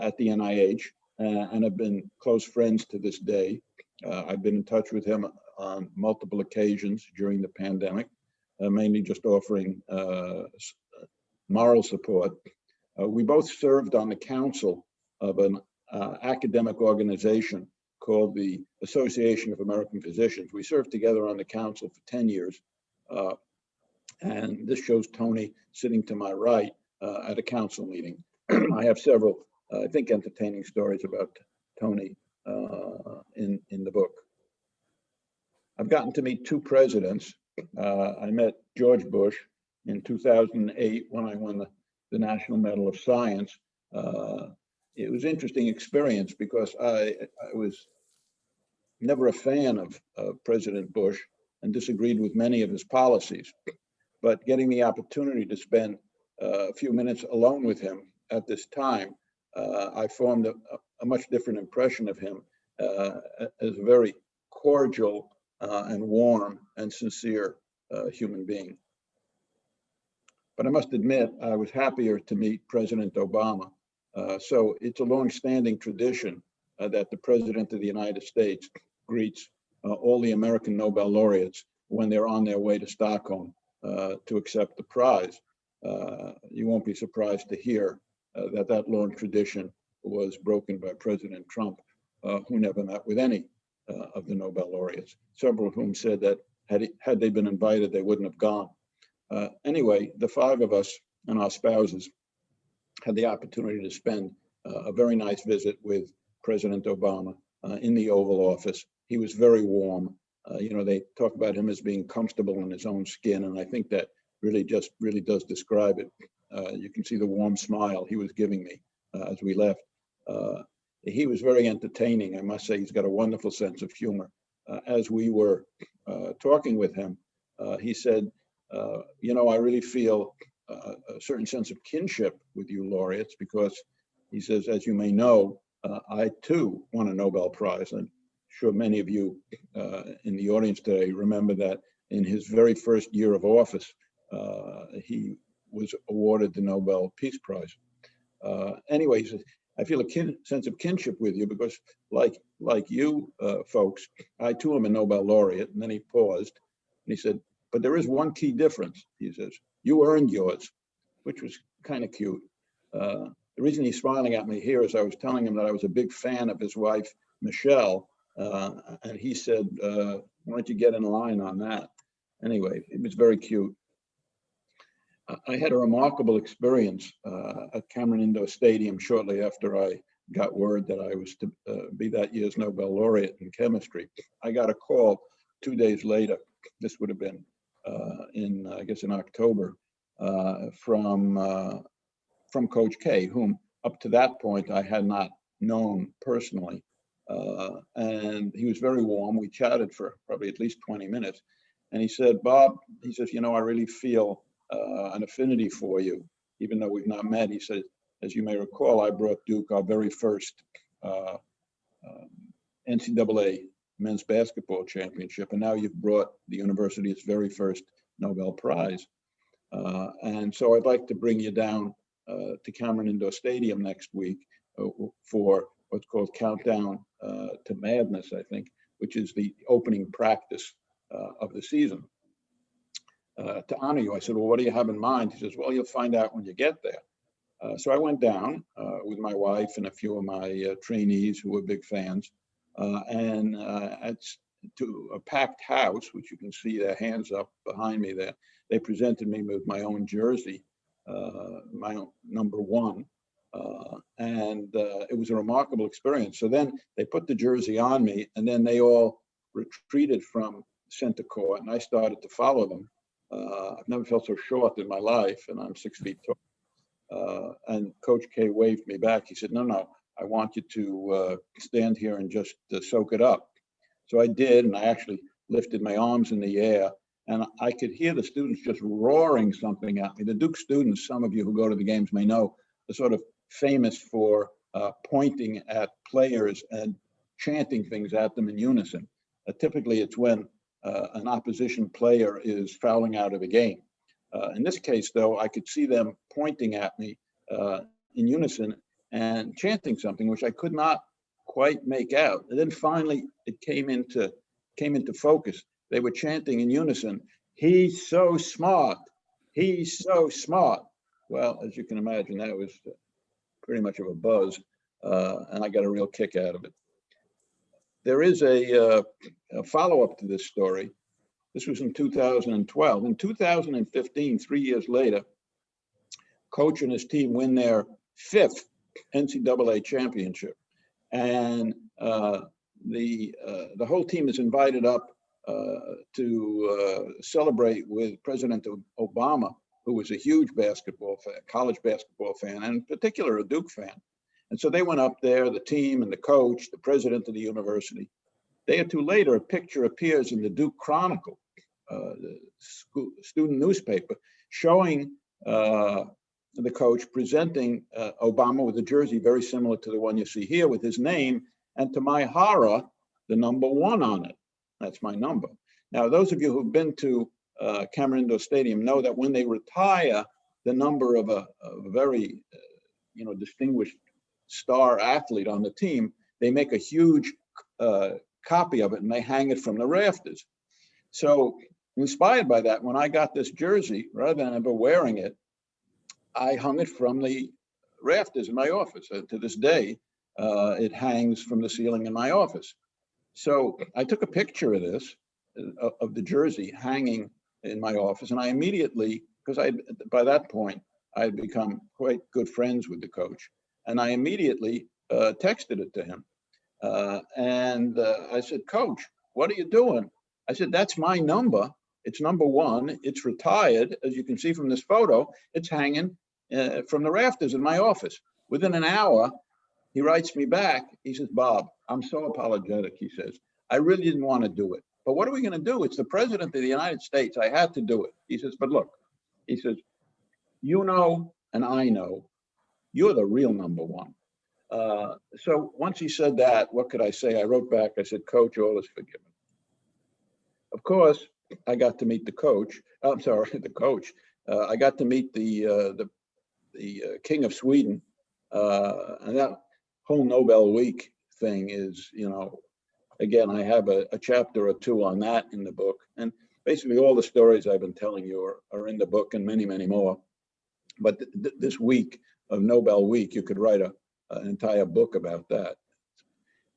at the NIH and have been close friends to this day. I've been in touch with him on multiple occasions during the pandemic, mainly just offering moral support. We both served on the council of an academic organization called the Association of American Physicians. We served together on the council for 10 years. And this shows Tony sitting to my right at a council meeting. I have several, I think, entertaining stories about Tony in the book. I've gotten to meet 2 presidents. I met George Bush in 2008 when I won the National Medal of Science. It was an interesting experience because I was never a fan of President Bush and disagreed with many of his policies. But getting the opportunity to spend a few minutes alone with him at this time, I formed a much different impression of him as a very cordial and warm and sincere human being. But I must admit, I was happier to meet President Obama. So it's a long-standing tradition that the President of the United States greets all the American Nobel laureates when they're on their way to Stockholm to accept the prize. You won't be surprised to hear that long tradition was broken by President Trump, who never met with any of the Nobel laureates, several of whom said that had they been invited, they wouldn't have gone. Anyway, the five of us and our spouses had the opportunity to spend a very nice visit with President Obama in the Oval Office. He was very warm. They talk about him as being comfortable in his own skin, and I think that really does describe it. You can see the warm smile he was giving me as we left. He was very entertaining. I must say, he's got a wonderful sense of humor. As we were talking with him, he said, I really feel a certain sense of kinship with you laureates, because he says, as you may know, I too won a Nobel Prize. And I'm sure many of you in the audience today remember that in his very first year of office, he was awarded the Nobel Peace Prize. Anyway, he says, I feel a sense of kinship with you because like you folks, I too am a Nobel laureate. And then he paused and he said, but there is one key difference. He says, you earned yours, which was kind of cute. The reason he's smiling at me here is I was telling him that I was a big fan of his wife, Michelle. And he said, why don't you get in line on that? Anyway, it was very cute. I had a remarkable experience at Cameron Indoor Stadium shortly after I got word that I was to be that year's Nobel laureate in chemistry. I got a call 2 days later. This would have been in October from Coach K, whom up to that point I had not known personally. And he was very warm. We chatted for probably at least 20 minutes. And he said, Bob, he says, I really feel an affinity for you, even though we've not met. He said, as you may recall, I brought Duke our very first NCAA men's basketball championship, and now you've brought the university its very first Nobel Prize. And so I'd like to bring you down to Cameron Indoor Stadium next week for what's called Countdown to Madness, I think, which is the opening practice of the season. To honor you. I said, well, what do you have in mind? He says, well, you'll find out when you get there. So I went down with my wife and a few of my trainees who were big fans, and to a packed house, which you can see their hands up behind me there. They presented me with my own jersey, my own number 1, and it was a remarkable experience. So then they put the jersey on me, and then they all retreated from center court, and I started to follow them. I've never felt so short in my life, and I'm 6 feet tall. And Coach K waved me back. He said, no, I want you to stand here and just soak it up. So I did, and I actually lifted my arms in the air, and I could hear the students just roaring something at me. The Duke students, some of you who go to the games may know, are sort of famous for pointing at players and chanting things at them in unison. Typically, it's when an opposition player is fouling out of the game. In this case, though, I could see them pointing at me in unison and chanting something which I could not quite make out. And then finally, it came into focus. They were chanting in unison, "He's so smart. He's so smart." Well, as you can imagine, that was pretty much of a buzz, and I got a real kick out of it. There is a follow-up to this story. This was in 2012. In 2015, 3 years later, Coach and his team win their 5th NCAA championship. And the whole team is invited up to celebrate with President Obama, who was a huge college basketball fan, and in particular a Duke fan. And so they went up there, the team and the coach, the president of the university. A day or two later, a picture appears in the Duke Chronicle, the student newspaper, showing the coach presenting Obama with a jersey very similar to the one you see here with his name, and to my horror, the number 1 on it. That's my number. Now, those of you who've been to Cameron Stadium know that when they retire the number of a very, distinguished star athlete on the team, they make a huge copy of it and they hang it from the rafters. So inspired by that, when I got this jersey, rather than ever wearing it, I hung it from the rafters in my office. To this day, it hangs from the ceiling in my office. So I took a picture of this, of the jersey hanging in my office, and I immediately, because by that point, I had become quite good friends with the coach, and I immediately texted it to him. And I said, "Coach, what are you doing?" I said, "That's my number. It's number 1. It's retired. As you can see from this photo, it's hanging from the rafters in my office." Within an hour, he writes me back. He says, "Bob, I'm so apologetic." He says, "I really didn't want to do it. But what are we going to do? It's the president of the United States. I had to do it." He says, "But look," he says, "you know, and I know, you're the real number 1." So once he said that, what could I say? I wrote back, I said, "Coach, all is forgiven." Of course, I got to meet the coach. I'm sorry, the coach. I got to meet the King of Sweden. And that whole Nobel Week thing is, again, I have a chapter or 2 on that in the book. And basically all the stories I've been telling you are in the book and many, many more. But this week of Nobel Week, you could write an entire book about that.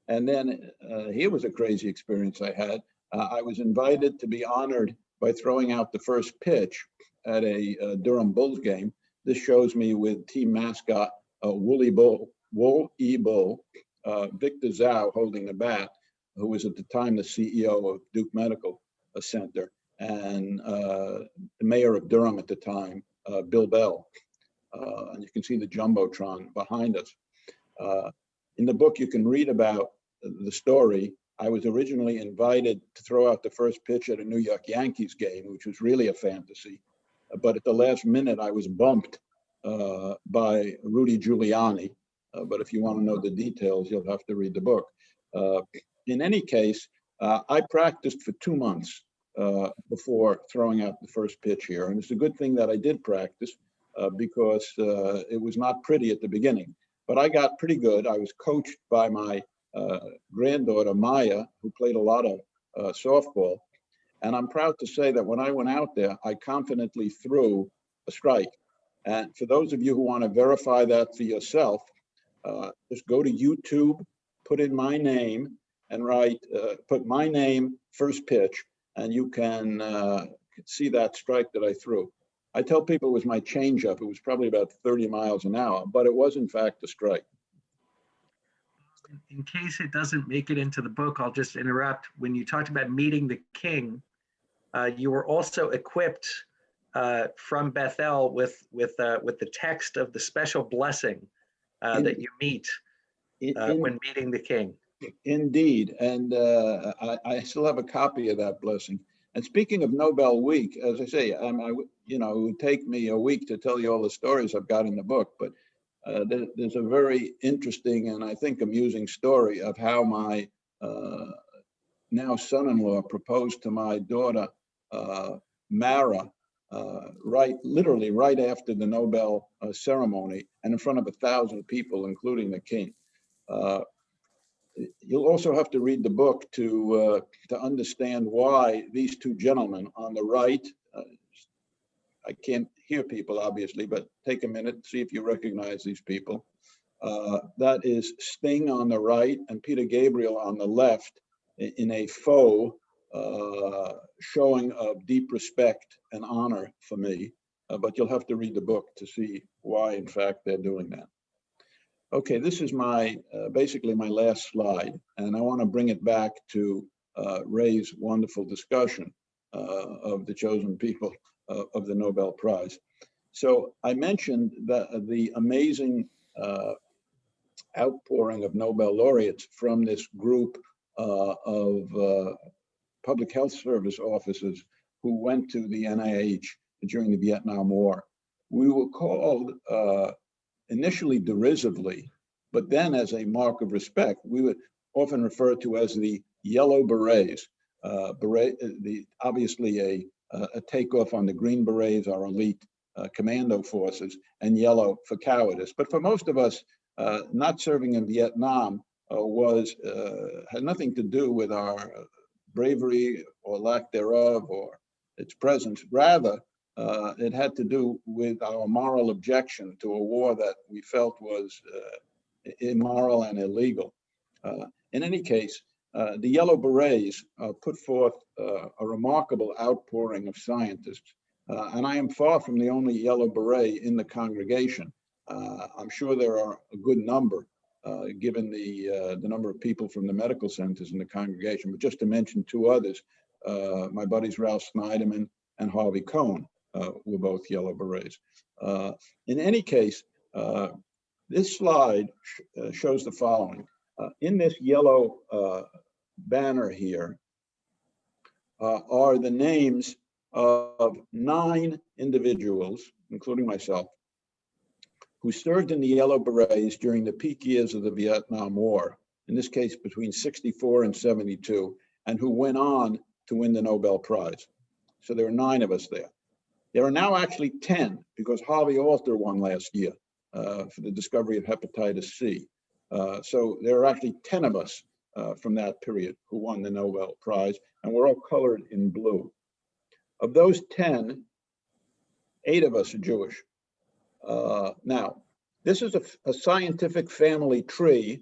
And then here was a crazy experience I had. I was invited to be honored by throwing out the first pitch at a Durham Bulls game. This shows me with team mascot Woolly Bull, Victor Zhao holding the bat, who was at the time the CEO of Duke Medical Center, and the mayor of Durham at the time, Bill Bell. And you can see the Jumbotron behind us. In the book, you can read about the story. I was originally invited to throw out the first pitch at a New York Yankees game, which was really a fantasy. But at the last minute, I was bumped by Rudy Giuliani. But if you want to know the details, you'll have to read the book. In any case, I practiced for 2 months before throwing out the first pitch here. And it's a good thing that I did practice because it was not pretty at the beginning. But I got pretty good. I was coached by my granddaughter, Maya, who played a lot of softball. And I'm proud to say that when I went out there, I confidently threw a strike. And for those of you who want to verify that for yourself, just go to YouTube, put in my name, and put my name, first pitch, and you can see that strike that I threw. I tell people it was my changeup. It was probably about 30 miles an hour, but it was in fact a strike. In case it doesn't make it into the book, I'll just interrupt. When you talked about meeting the king, you were also equipped from Bethel with the text of the special blessing that you meet when meeting the king. Indeed, and I still have a copy of that blessing. And speaking of Nobel Week, as I say, it would take me a week to tell you all the stories I've got in the book, but there's a very interesting and I think amusing story of how my now son-in-law proposed to my daughter, Mara, literally right after the Nobel ceremony and in front of 1,000 people, including the king. You'll also have to read the book to understand why these 2 gentlemen on the right, I can't hear people obviously, but take a minute, see if you recognize these people. That is Sting on the right and Peter Gabriel on the left in a faux showing of deep respect and honor for me. But you'll have to read the book to see why, in fact, they're doing that. Okay, this is basically my last slide, and I want to bring it back to Ray's wonderful discussion of the chosen people of the Nobel Prize. So I mentioned the amazing outpouring of Nobel laureates from this group of public health service officers who went to the NIH during the Vietnam War. We were called initially derisively, but then as a mark of respect, we would often refer to as the Yellow Berets. Obviously a takeoff on the Green Berets, our elite commando forces, and yellow for cowardice. But for most of us, not serving in Vietnam had nothing to do with our bravery or lack thereof or its presence. Rather, it had to do with our moral objection to a war that we felt was immoral and illegal. In any case, the Yellow Berets put forth a remarkable outpouring of scientists, and I am far from the only Yellow Beret in the congregation. I'm sure there are a good number, given the number of people from the medical centers in the congregation, but just to mention two others, my buddies Ralph Snyderman and Harvey Cohn were both Yellow Berets. In any case, this slide shows the following. In this yellow banner here are the names of 9 individuals, including myself, who served in the Yellow Berets during the peak years of the Vietnam War, in this case between 64 and 72, and who went on to win the Nobel Prize. So there are 9 of us there. There are now actually 10, because Harvey Alter won last year for the discovery of hepatitis C. So there are actually 10 of us from that period who won the Nobel Prize, and we're all colored in blue. Of those 10, 8 of us are Jewish. Now, this is a scientific family tree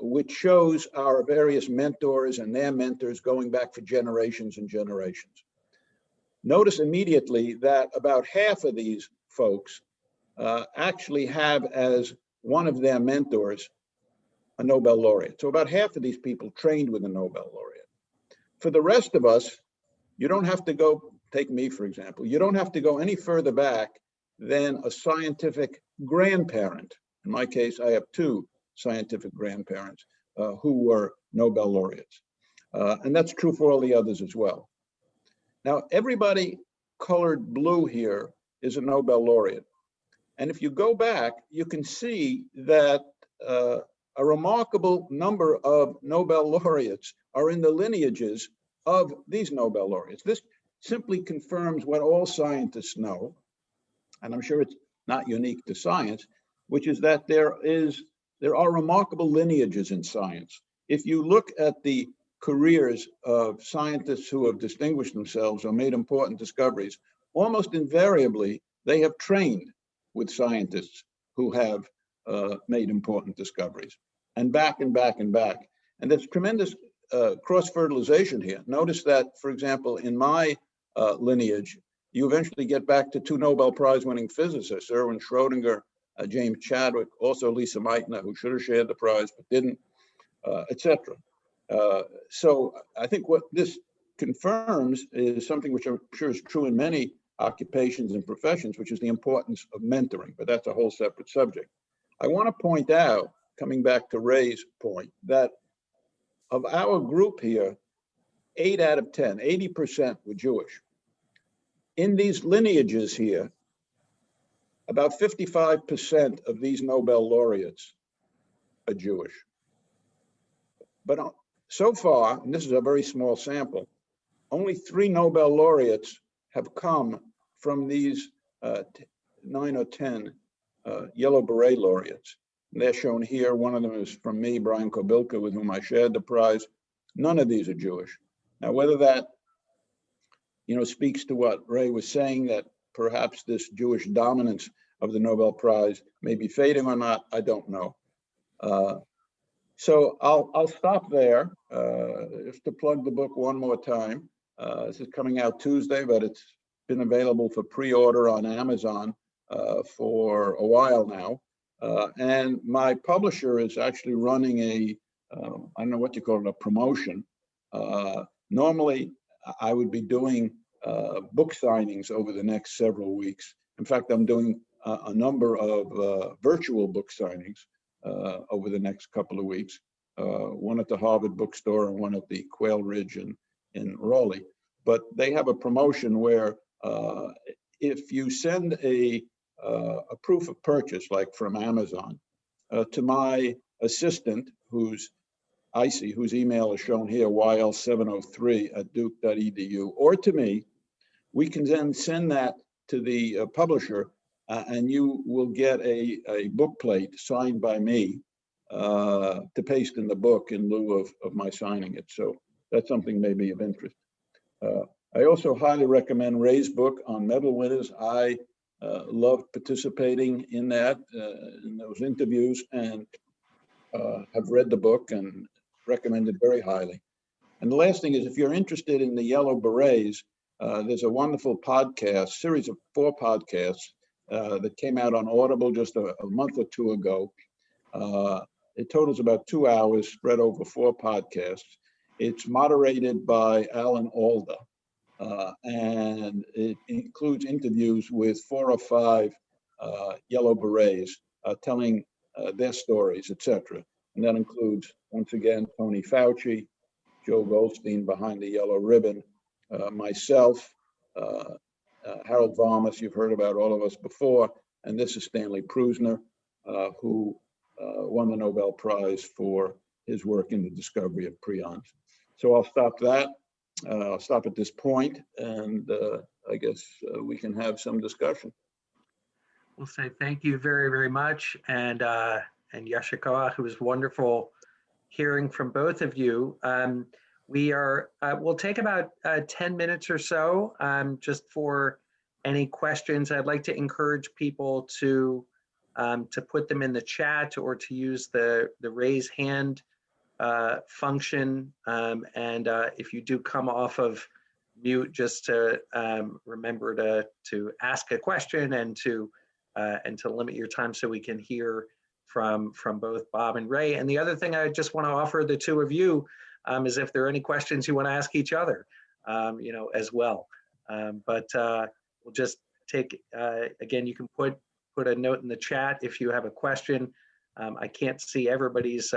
which shows our various mentors and their mentors going back for generations and generations. Notice immediately that about half of these folks actually have as one of their mentors a Nobel laureate. So about half of these people trained with a Nobel laureate. For the rest of us, you don't have to go, take me for example, you don't have to go any further back than a scientific grandparent. In my case, I have 2 scientific grandparents who were Nobel laureates. And that's true for all the others as well. Now, everybody colored blue here is a Nobel laureate. And if you go back, you can see that a remarkable number of Nobel laureates are in the lineages of these Nobel laureates. This simply confirms what all scientists know, and I'm sure it's not unique to science, which is that there are remarkable lineages in science. If you look at the careers of scientists who have distinguished themselves or made important discoveries, almost invariably they have trained with scientists who have made important discoveries, and back and back and back. And there's tremendous cross-fertilization here. Notice that, for example, in my lineage, you eventually get back to 2 Nobel Prize-winning physicists, Erwin Schrödinger, James Chadwick, also Lisa Meitner, who should have shared the prize but didn't, etc. So I think what this confirms is something which I'm sure is true in many occupations and professions, which is the importance of mentoring, but that's a whole separate subject. I want to point out, coming back to Ray's point, that of our group here, 8 out of 10, 80% were Jewish. In these lineages here, about 55% of these Nobel laureates are Jewish. But so far, and this is a very small sample, only 3 Nobel laureates have come from these 9 or 10 Yellow Beret laureates. And they're shown here. One of them is from me, Brian Kobilka, with whom I shared the prize. None of these are Jewish. Now, whether that speaks to what Ray was saying, that perhaps this Jewish dominance of the Nobel Prize may be fading or not, I don't know. So I'll stop there. Just to plug the book one more time. This is coming out Tuesday, but it's been available for pre-order on Amazon for a while now. And my publisher is actually running I don't know what you call it, a promotion. Normally, I would be doing book signings over the next several weeks. In fact, I'm doing a number of virtual book signings over the next couple of weeks, one at the Harvard bookstore and one at the Quail Ridge in Raleigh. But they have a promotion where if you send a proof of purchase, like from Amazon, to my assistant, who's Icy, whose email is shown here, yl703@duke.edu, or to me, We can then send that to the publisher, and you will get a book plate signed by me to paste in the book in lieu of my signing it. So that's something maybe of interest. I also highly recommend Ray's book on medal winners. I loved participating in that, in those interviews, and have read the book and recommend it very highly. And the last thing is, if you're interested in the Yellow Berets, there's a wonderful podcast, series of 4 podcasts that came out on Audible just a month or 2 ago. It totals about 2 hours spread over 4 podcasts. It's moderated by Alan Alda, and it includes interviews with 4 or 5 Yellow Berets telling their stories, etc. And that includes, once again, Tony Fauci, Joe Goldstein behind the yellow ribbon, myself, Harold Varmus, you've heard about all of us before, and this is Stanley Prusner, who won the Nobel Prize for his work in the discovery of prions. So I'll stop that. I'll stop at this point, and I guess we can have some discussion. We'll say thank you very, very much. And Yasher Koach, it was wonderful hearing from both of you. We'll take about 10 minutes or so just for any questions. I'd like to encourage people to put them in the chat or to use the raise hand function. And if you do come off of mute, just to remember to ask a question and to limit your time so we can hear from both Bob and Ray. And the other thing I just want to offer the two of you is if there are any questions you want to ask each other, as well. We'll just take, again, you can put a note in the chat if you have a question. I can't see everybody's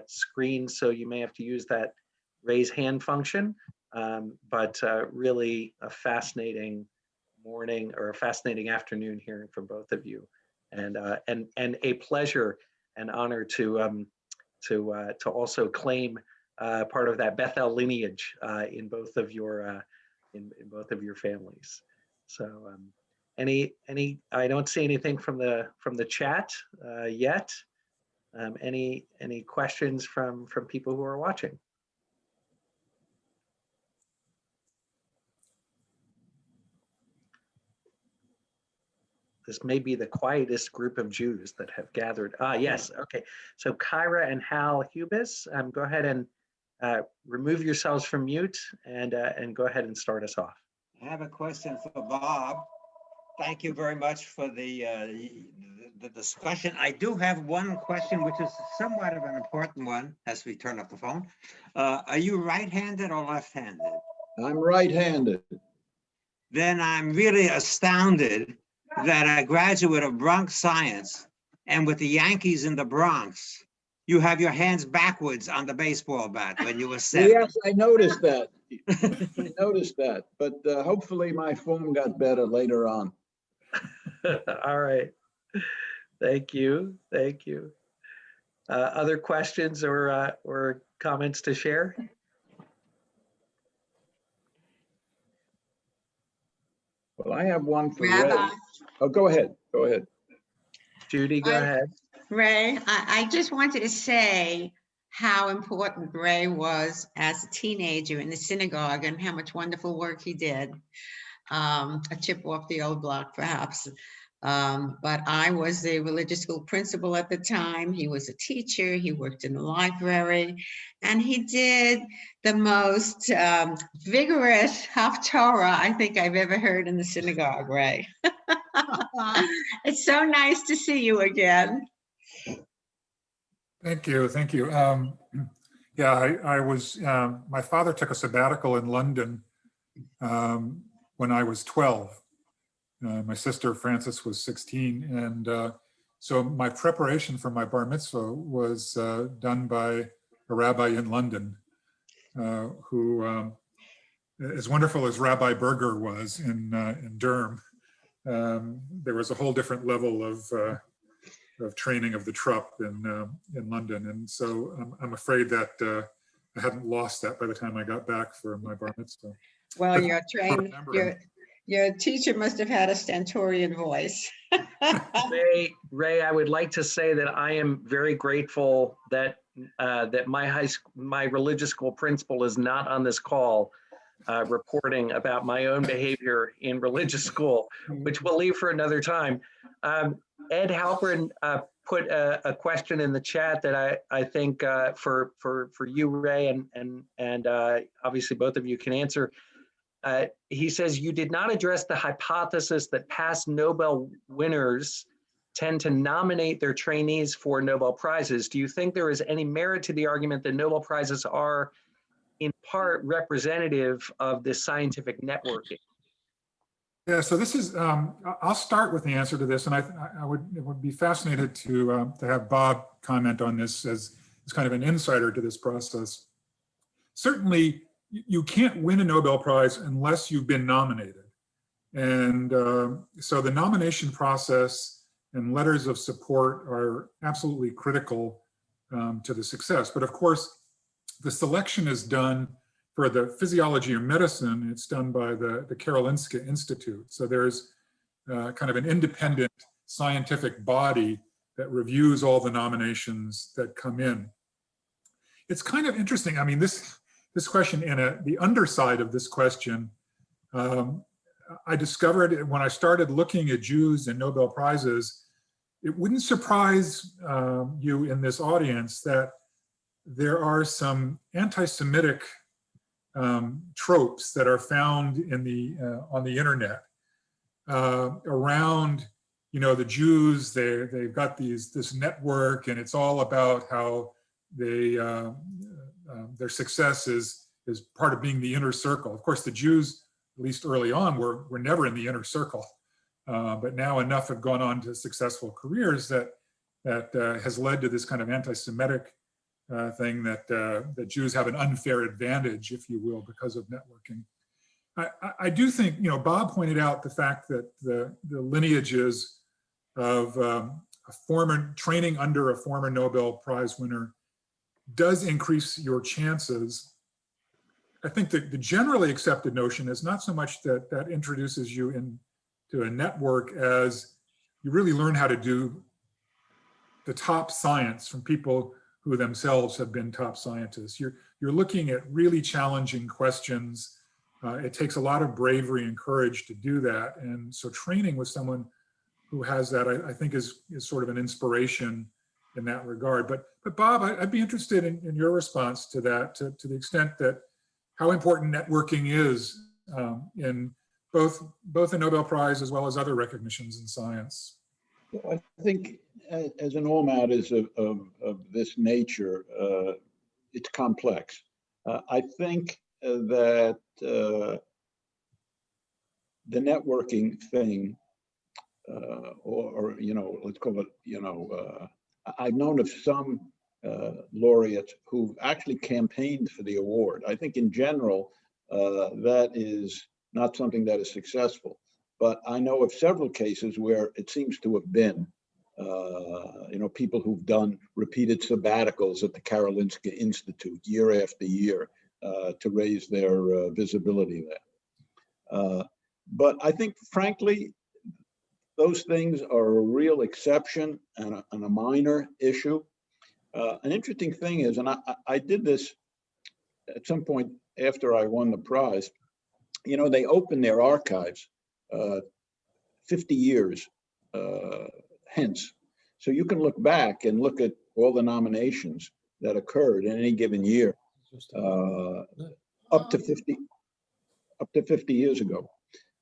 screen, so you may have to use that raise hand function. Really a fascinating morning or a fascinating afternoon hearing from both of you, and a pleasure and honor to also claim part of that Bethel lineage in both of your families. So any I don't see anything from the chat yet. Any questions from people who are watching? This may be the quietest group of Jews that have gathered. Yes, okay. So Kyra and Hal Hubis, go ahead and remove yourselves from mute and go ahead and start us off. I have a question for Bob. Thank you very much for the discussion. I do have one question, which is somewhat of an important one as we turn up the phone. Are you right-handed or left-handed? I'm right-handed. Then I'm really astounded that a graduate of Bronx science and with the Yankees in the Bronx, you have your hands backwards on the baseball bat when you were 7. Yes, I noticed that. I noticed that, but hopefully my form got better later on. All right. Thank you. Thank you. Other questions or comments to share? Well, I have one for Rabbi. Ray. Oh, go ahead. Go ahead. Judy, go ahead. Ray, I just wanted to say how important Ray was as a teenager in the synagogue and how much wonderful work he did. A chip off the old block, perhaps. But I was the religious school principal at the time. He was a teacher. He worked in the library, and he did the most vigorous Haftorah I think I've ever heard in the synagogue, Ray. It's so nice to see you again. Thank you. Thank you. Yeah, I was, my father took a sabbatical in London when I was 12. My sister Frances was 16. And so my preparation for my bar mitzvah was done by a rabbi in London who, as wonderful as Rabbi Berger was in Durham, there was a whole different level of training of the trup in London. And so I'm afraid that I hadn't lost that by the time I got back for my bar mitzvah. Well, you're trained. Your teacher must have had a stentorian voice. Ray, I would like to say that I am very grateful that that my religious school principal is not on this call reporting about my own behavior in religious school, which we'll leave for another time. Ed Halpern put a question in the chat that I think for you, Ray, and obviously both of you can answer. He says, you did not address the hypothesis that past Nobel winners tend to nominate their trainees for Nobel Prizes. Do you think there is any merit to the argument that Nobel Prizes are in part representative of this scientific networking? Yeah, so this is, I'll start with the answer to this, and I would be fascinated to have Bob comment on this as kind of an insider to this process. Certainly, you can't win a Nobel Prize unless you've been nominated. And so the nomination process and letters of support are absolutely critical to the success. But of course, the selection is done for the physiology of medicine. It's done by the Karolinska Institute. So there's kind of an independent scientific body that reviews all the nominations that come in. It's kind of interesting. I mean, this question and the underside of this question, I discovered when I started looking at Jews and Nobel Prizes, it wouldn't surprise you in this audience that there are some anti-Semitic tropes that are found in on the internet around, the Jews. They've got this network, and it's all about how their success is part of being the inner circle. Of course, the Jews, at least early on, were never in the inner circle, but now enough have gone on to successful careers that has led to this kind of anti-Semitic thing that Jews have an unfair advantage, if you will, because of networking. I do think, Bob pointed out the fact that the lineages of a former training under a former Nobel Prize winner does increase your chances. I think that the generally accepted notion is not so much that introduces you into a network as you really learn how to do the top science from people who themselves have been top scientists. You're looking at really challenging questions. It takes a lot of bravery and courage to do that. And so training with someone who has that, I think is sort of an inspiration in that regard. But Bob, I'd be interested in your response to that, to the extent that how important networking is in both the Nobel Prize as well as other recognitions in science. I think as in all matters of this nature, it's complex. I think that the networking thing, or let's call it, I've known of some laureates who've actually campaigned for the award. I think in general, that is not something that is successful. But I know of several cases where it seems to have been, people who've done repeated sabbaticals at the Karolinska Institute year after year to raise their visibility there. But I think, frankly, those things are a real exception and a minor issue. An interesting thing is, and I did this at some point after I won the prize, they opened their archives 50 years hence. So you can look back and look at all the nominations that occurred in any given year up to 50 years ago.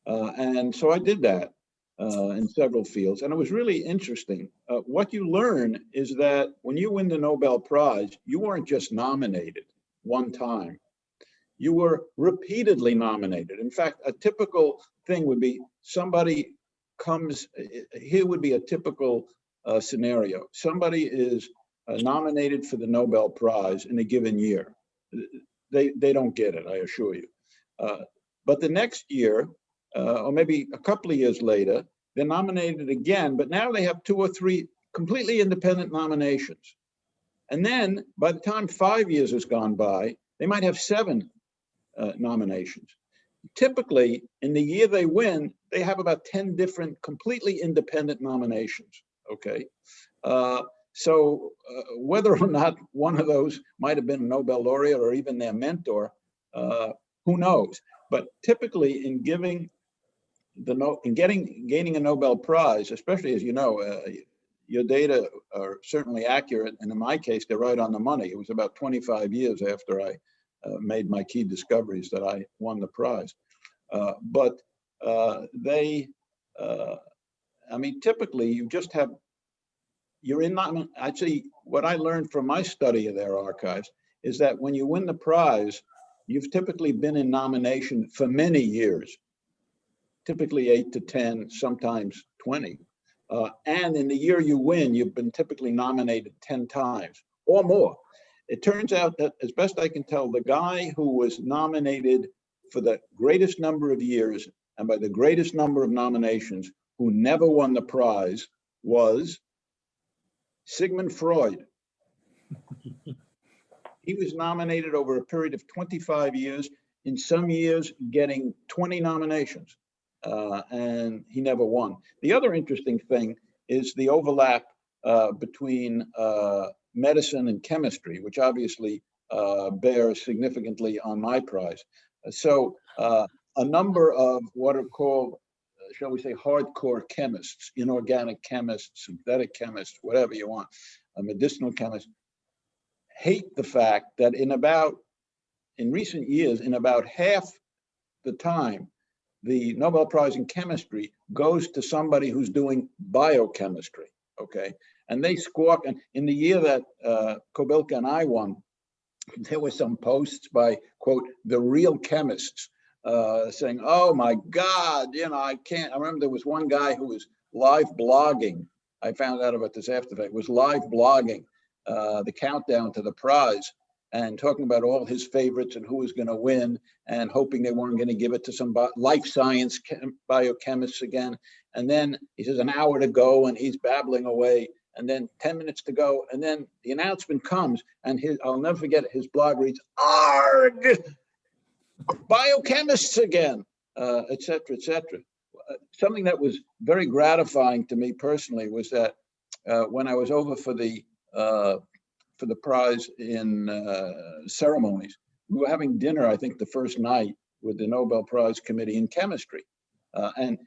And so I did that in several fields. And it was really interesting. What you learn is that when you win the Nobel Prize, you weren't just nominated one time. You were repeatedly nominated. In fact, a typical thing would be somebody comes, here would be a typical scenario. Somebody is nominated for the Nobel Prize in a given year. They don't get it, I assure you. But the next year, or maybe a couple of years later, they're nominated again, but now they have 2 or 3 completely independent nominations. And then by the time 5 years has gone by, they might have 7 nominations. typically in the year they win, they have about 10 different completely independent nominations, okay? So whether or not one of those might have been a Nobel laureate or even their mentor, who knows? But typically in giving gaining a Nobel Prize, especially as you know, your data are certainly accurate, and in my case, they're right on the money. It was about 25 years after I made my key discoveries that I won the prize. But I mean, typically you just have, you're in, actually, what I learned from my study of their archives is that when you win the prize, you've typically been in nomination for many years, typically 8 to 10, sometimes 20. And in the year you win, you've been typically nominated 10 times or more. It turns out that, as best I can tell, the guy who was nominated for the greatest number of years and by the greatest number of nominations, who never won the prize, was Sigmund Freud. He was nominated over a period of 25 years, in some years getting 20 nominations, and he never won. The other interesting thing is the overlap between medicine and chemistry, which obviously bears significantly on my prize. So a number of what are called, shall we say, hardcore chemists, inorganic chemists, synthetic chemists, whatever you want, medicinal chemists, hate the fact that in recent years, in about half the time, the Nobel Prize in Chemistry goes to somebody who's doing biochemistry, okay? And they squawk, and in the year that Kobilka and I won, there were some posts by, quote, the real chemists, saying, oh my God, you know, I remember there was one guy who was live blogging. I found out about this after the fact, was live blogging the countdown to the prize and talking about all his favorites and who was going to win and hoping they weren't going to give it to some life science biochemists again. And then he says an hour to go and he's babbling away, and then 10 minutes to go. And then the announcement comes and I'll never forget it, his blog reads, "Arg! Biochemists again," et cetera, et cetera. Something that was very gratifying to me personally was that when I was over for the prize in ceremonies, we were having dinner, I think the first night, with the Nobel Prize Committee in Chemistry. And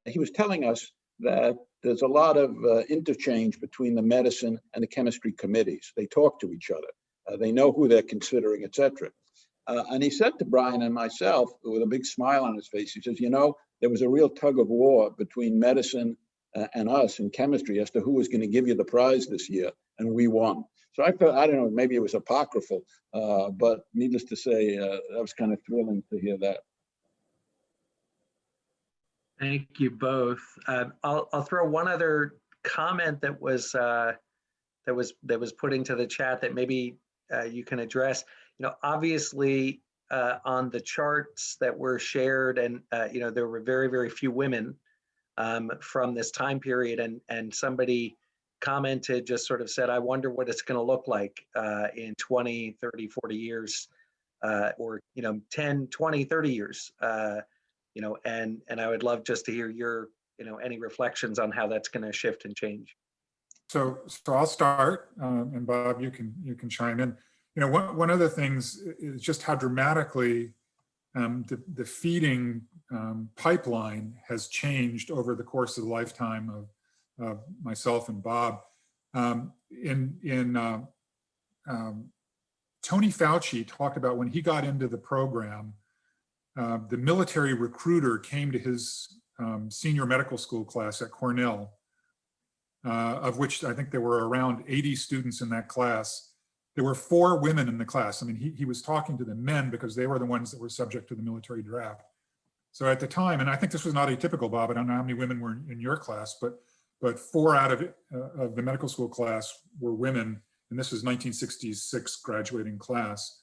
he was telling us that there's a lot of interchange between the medicine and the chemistry committees. They talk to each other. They know who they're considering, et cetera. And he said to Brian and myself, with a big smile on his face, he says, you know, there was a real tug of war between medicine and us in chemistry as to who was going to give you the prize this year, and we won. So I thought, I don't know, maybe it was apocryphal, but needless to say, that was kind of thrilling to hear that. Thank you both. I'll throw one other comment that was put into the chat that maybe you can address. You know, obviously on the charts that were shared, and you know, there were very, very few women from this time period, and somebody commented, just sort of said, I wonder what it's going to look like in 20, 30, 40 years, or, you know, 10, 20, 30 years, you know, and I would love just to hear your, you know, any reflections on how that's going to shift and change. So I'll start, and Bob, you can chime in. You know, one of the things is just how dramatically the feeding pipeline has changed over the course of the lifetime of myself and Bob. Tony Fauci talked about when he got into the program, the military recruiter came to his senior medical school class at Cornell, of which I think there were around 80 students in that class. There were 4 women in the class. I mean, he was talking to the men because they were the ones that were subject to the military draft. So at the time, and I think this was not atypical, Bob, I don't know how many women were in your class, but 4 out of the medical school class were women, and this was 1966 graduating class.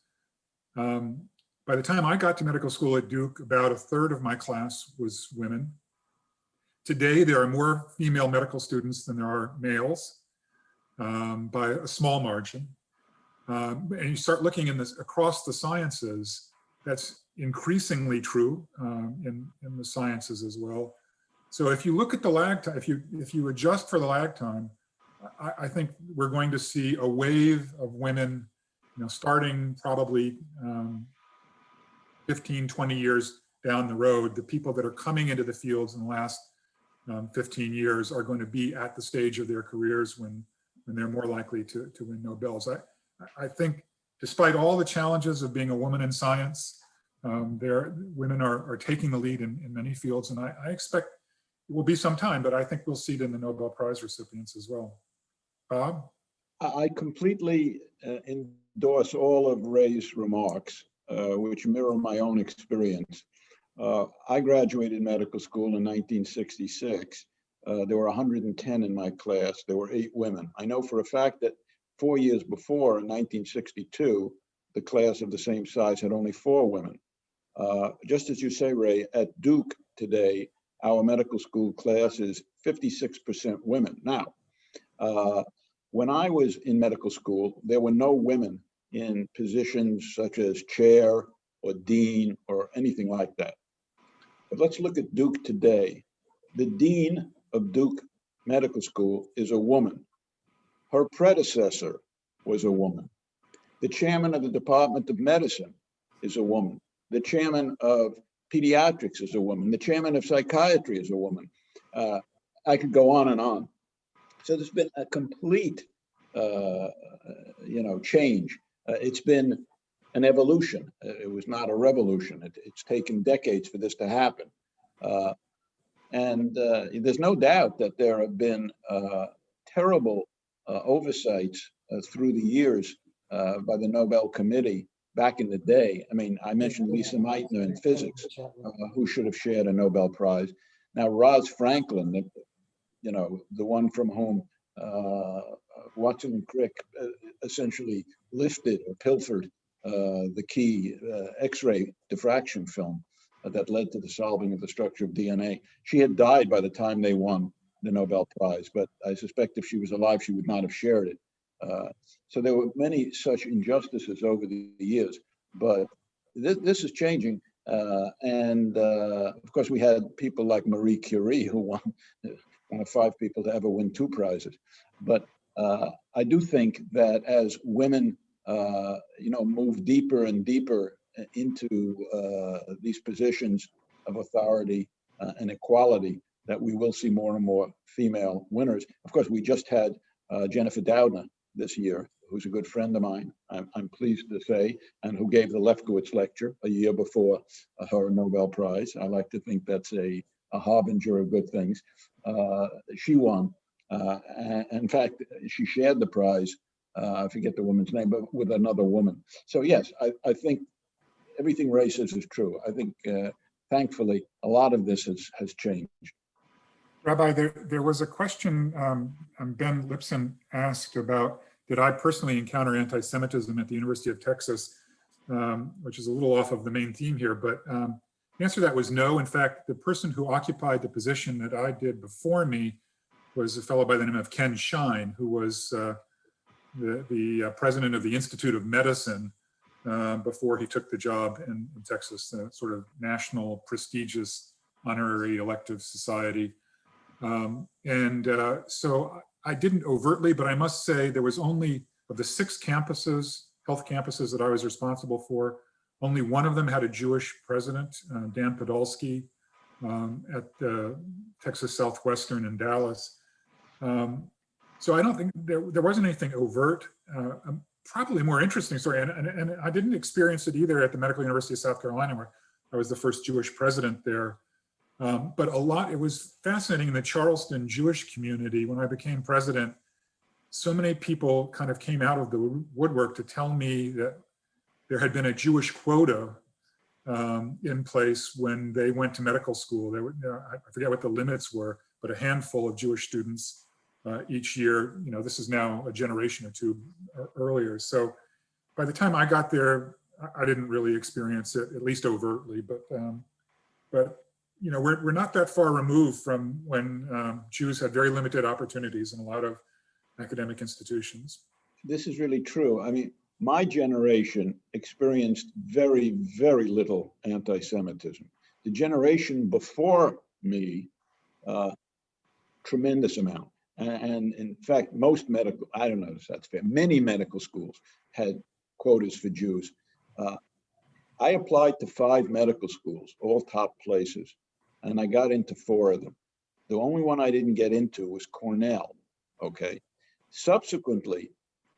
By the time I got to medical school at Duke, about 1/3 of my class was women. Today, there are more female medical students than there are males, by a small margin. And you start looking in this across the sciences, that's increasingly true in the sciences as well. So if you look at the lag time, if you adjust for the lag time, I think we're going to see a wave of women, starting probably 15, 20 years down the road. The people that are coming into the fields in the last 15 years are going to be at the stage of their careers when they're more likely to win Nobels. I think despite all the challenges of being a woman in science, women are taking the lead in many fields, and I expect it will be some time, but I think we'll see it in the Nobel Prize recipients as well. Bob? I completely endorse all of Ray's remarks, which mirror my own experience. I graduated medical school in 1966. There were 110 in my class. There were 8 women. I know for a fact that 4 years before, in 1962, the class of the same size had only 4 women. Just as you say, Ray, at Duke today, our medical school class is 56% women. Now, when I was in medical school, there were no women in positions such as chair or dean or anything like that. But let's look at Duke today. The dean of Duke Medical School is a woman. Her predecessor was a woman. The chairman of the Department of Medicine is a woman. The chairman of pediatrics is a woman. The chairman of psychiatry is a woman. I could go on and on. So there's been a complete, change. It's been an evolution. It was not a revolution. It's taken decades for this to happen. And there's no doubt that there have been terrible oversights through the years by the Nobel Committee back in the day. I mean, I mentioned Lisa Meitner in physics, who should have shared a Nobel Prize. Now, Roz Franklin, the one from whom Watson and Crick essentially lifted or pilfered the key X-ray diffraction film that led to the solving of the structure of DNA. She had died by the time they won the Nobel Prize, but I suspect if she was alive, she would not have shared it. So there were many such injustices over the years, but this is changing. Of course, we had people like Marie Curie, who won one of 5 people to ever win 2 prizes. But I do think that as women, move deeper and deeper into these positions of authority and equality, that we will see more and more female winners. Of course, we just had Jennifer Doudna this year, who's a good friend of mine, I'm pleased to say, and who gave the Lefkowitz lecture a year before her Nobel Prize. I like to think that's a harbinger of good things. She won. In fact, she shared the prize, I forget the woman's name, but with another woman. So yes, I think everything Ray says is true. I think, thankfully, a lot of this has changed. Rabbi, there was a question Ben Lipson asked about, did I personally encounter anti-Semitism at the University of Texas, which is a little off of the main theme here, but the answer to that was no. In fact, the person who occupied the position that I did before me was a fellow by the name of Ken Shine, who was the president of the Institute of Medicine before he took the job in Texas, sort of national prestigious honorary elective society. So I didn't overtly, but I must say there was only, of the 6 campuses, health campuses that I was responsible for, only one of them had a Jewish president, Dan Podolsky, at Texas Southwestern in Dallas. So I don't think there wasn't anything overt. Probably a more interesting story, and I didn't experience it either at the Medical University of South Carolina, where I was the first Jewish president there. But it was fascinating in the Charleston Jewish community. When I became president, so many people kind of came out of the woodwork to tell me that there had been a Jewish quota in place when they went to medical school. There were, I forget what the limits were, but a handful of Jewish students each year. This is now a generation or 2 earlier. So by the time I got there, I didn't really experience it, at least overtly, but we're not that far removed from when Jews had very limited opportunities in a lot of academic institutions. This is really true. I mean, my generation experienced very, very little anti-Semitism. The generation before me, tremendous amount. And in fact, most medical, I don't know if that's fair, many medical schools had quotas for Jews. I applied to 5 medical schools, all top places, and I got into 4 of them. The only one I didn't get into was Cornell, okay? Subsequently,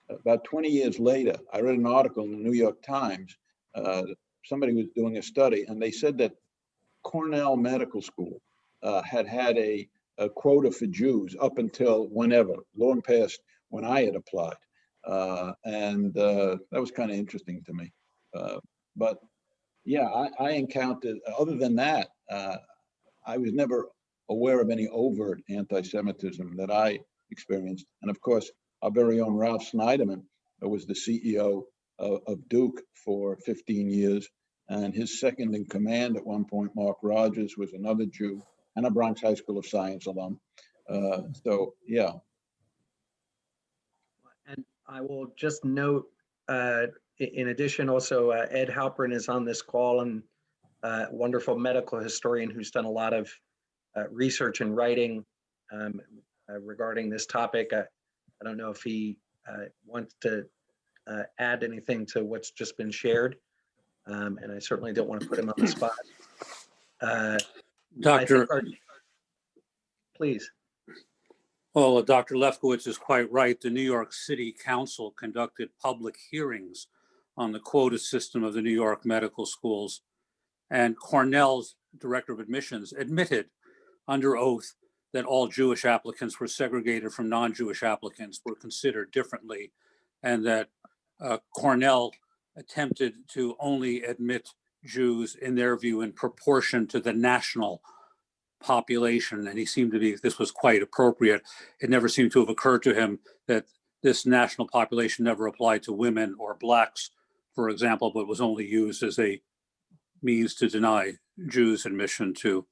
about 20 years later, I read an article in the New York Times. Somebody was doing a study, and they said that Cornell Medical School had a quota for Jews up until whenever, long past when I had applied. That was kind of interesting to me. But yeah, I encountered, other than that, I was never aware of any overt anti-Semitism that I experienced. And of course, our very own Ralph Snyderman was the CEO of Duke for 15 years. And his second in command at one point, Mark Rogers, was another Jew and a Bronx High School of Science alum. So, yeah. And I will just note, in addition, also Ed Halpern is on this call, and wonderful medical historian who's done a lot of research and writing regarding this topic. I don't know if he wants to add anything to what's just been shared, and I certainly don't want to put him on the spot. Dr. Please. Well, Dr. Lefkowitz is quite right. The New York City Council conducted public hearings on the quota system of the New York medical schools, and Cornell's director of admissions admitted under oath that all Jewish applicants were segregated from non-Jewish applicants, were considered differently, and that Cornell attempted to only admit Jews, in their view, in proportion to the national population. And he seemed to be, this was quite appropriate. It never seemed to have occurred to him that this national population never applied to women or Blacks, for example, but was only used as a means to deny Jews admission to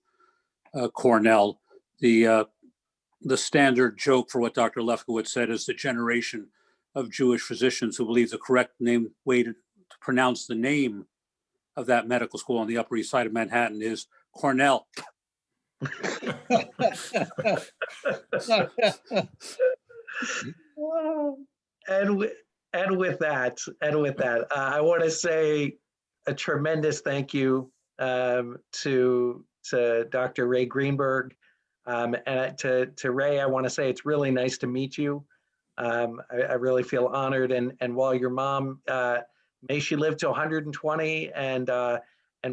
Cornell. The standard joke for what Dr. Lefkowitz said is the generation of Jewish physicians who believe the correct way to pronounce the name of that medical school on the Upper East Side of Manhattan is Cornell. And with that, I want to say a tremendous thank you to Dr. Ray Greenberg, and to Ray. I want to say it's really nice to meet you. I really feel honored, and while your mom, may she live to 120, and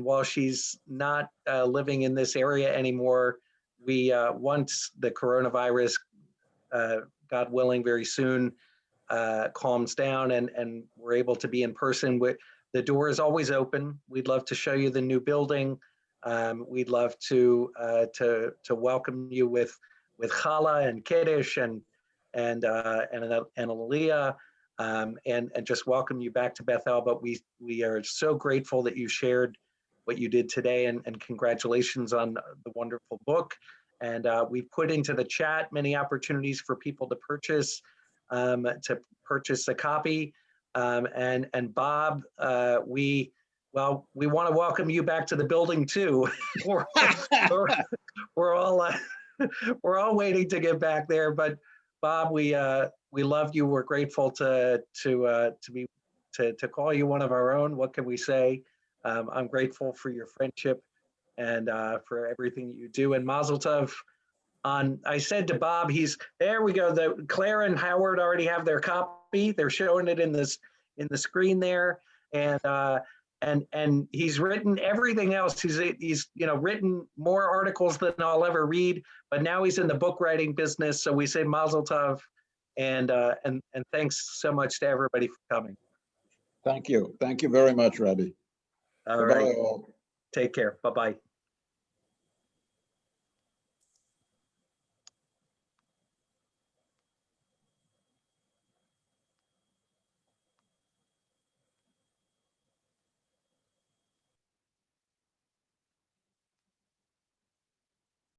while she's not living in this area anymore, we once the coronavirus, God willing, very soon calms down and we're able to be in person. The door is always open. We'd love to show you the new building. We'd love to welcome you with challah and kiddush and aliyah, and just welcome you back to Bethel. But we are so grateful that you shared what you did today, and congratulations on the wonderful book. And we put into the chat many opportunities for people to purchase a copy. And Bob, we want to welcome you back to the building too. we're all waiting to get back there. But Bob, we love you. We're grateful to call you one of our own. What can we say? I'm grateful for your friendship and for everything that you do. And Mazel Tov. I said to Bob, there we go. Claire and Howard already have their copy. They're showing it in the screen there. And he's written everything else. He's written more articles than I'll ever read, but now he's in the book writing business. So we say Mazel Tov, and thanks so much to everybody for coming. Thank you. Thank you very much, Rabbi. All right. Take care. Bye-bye.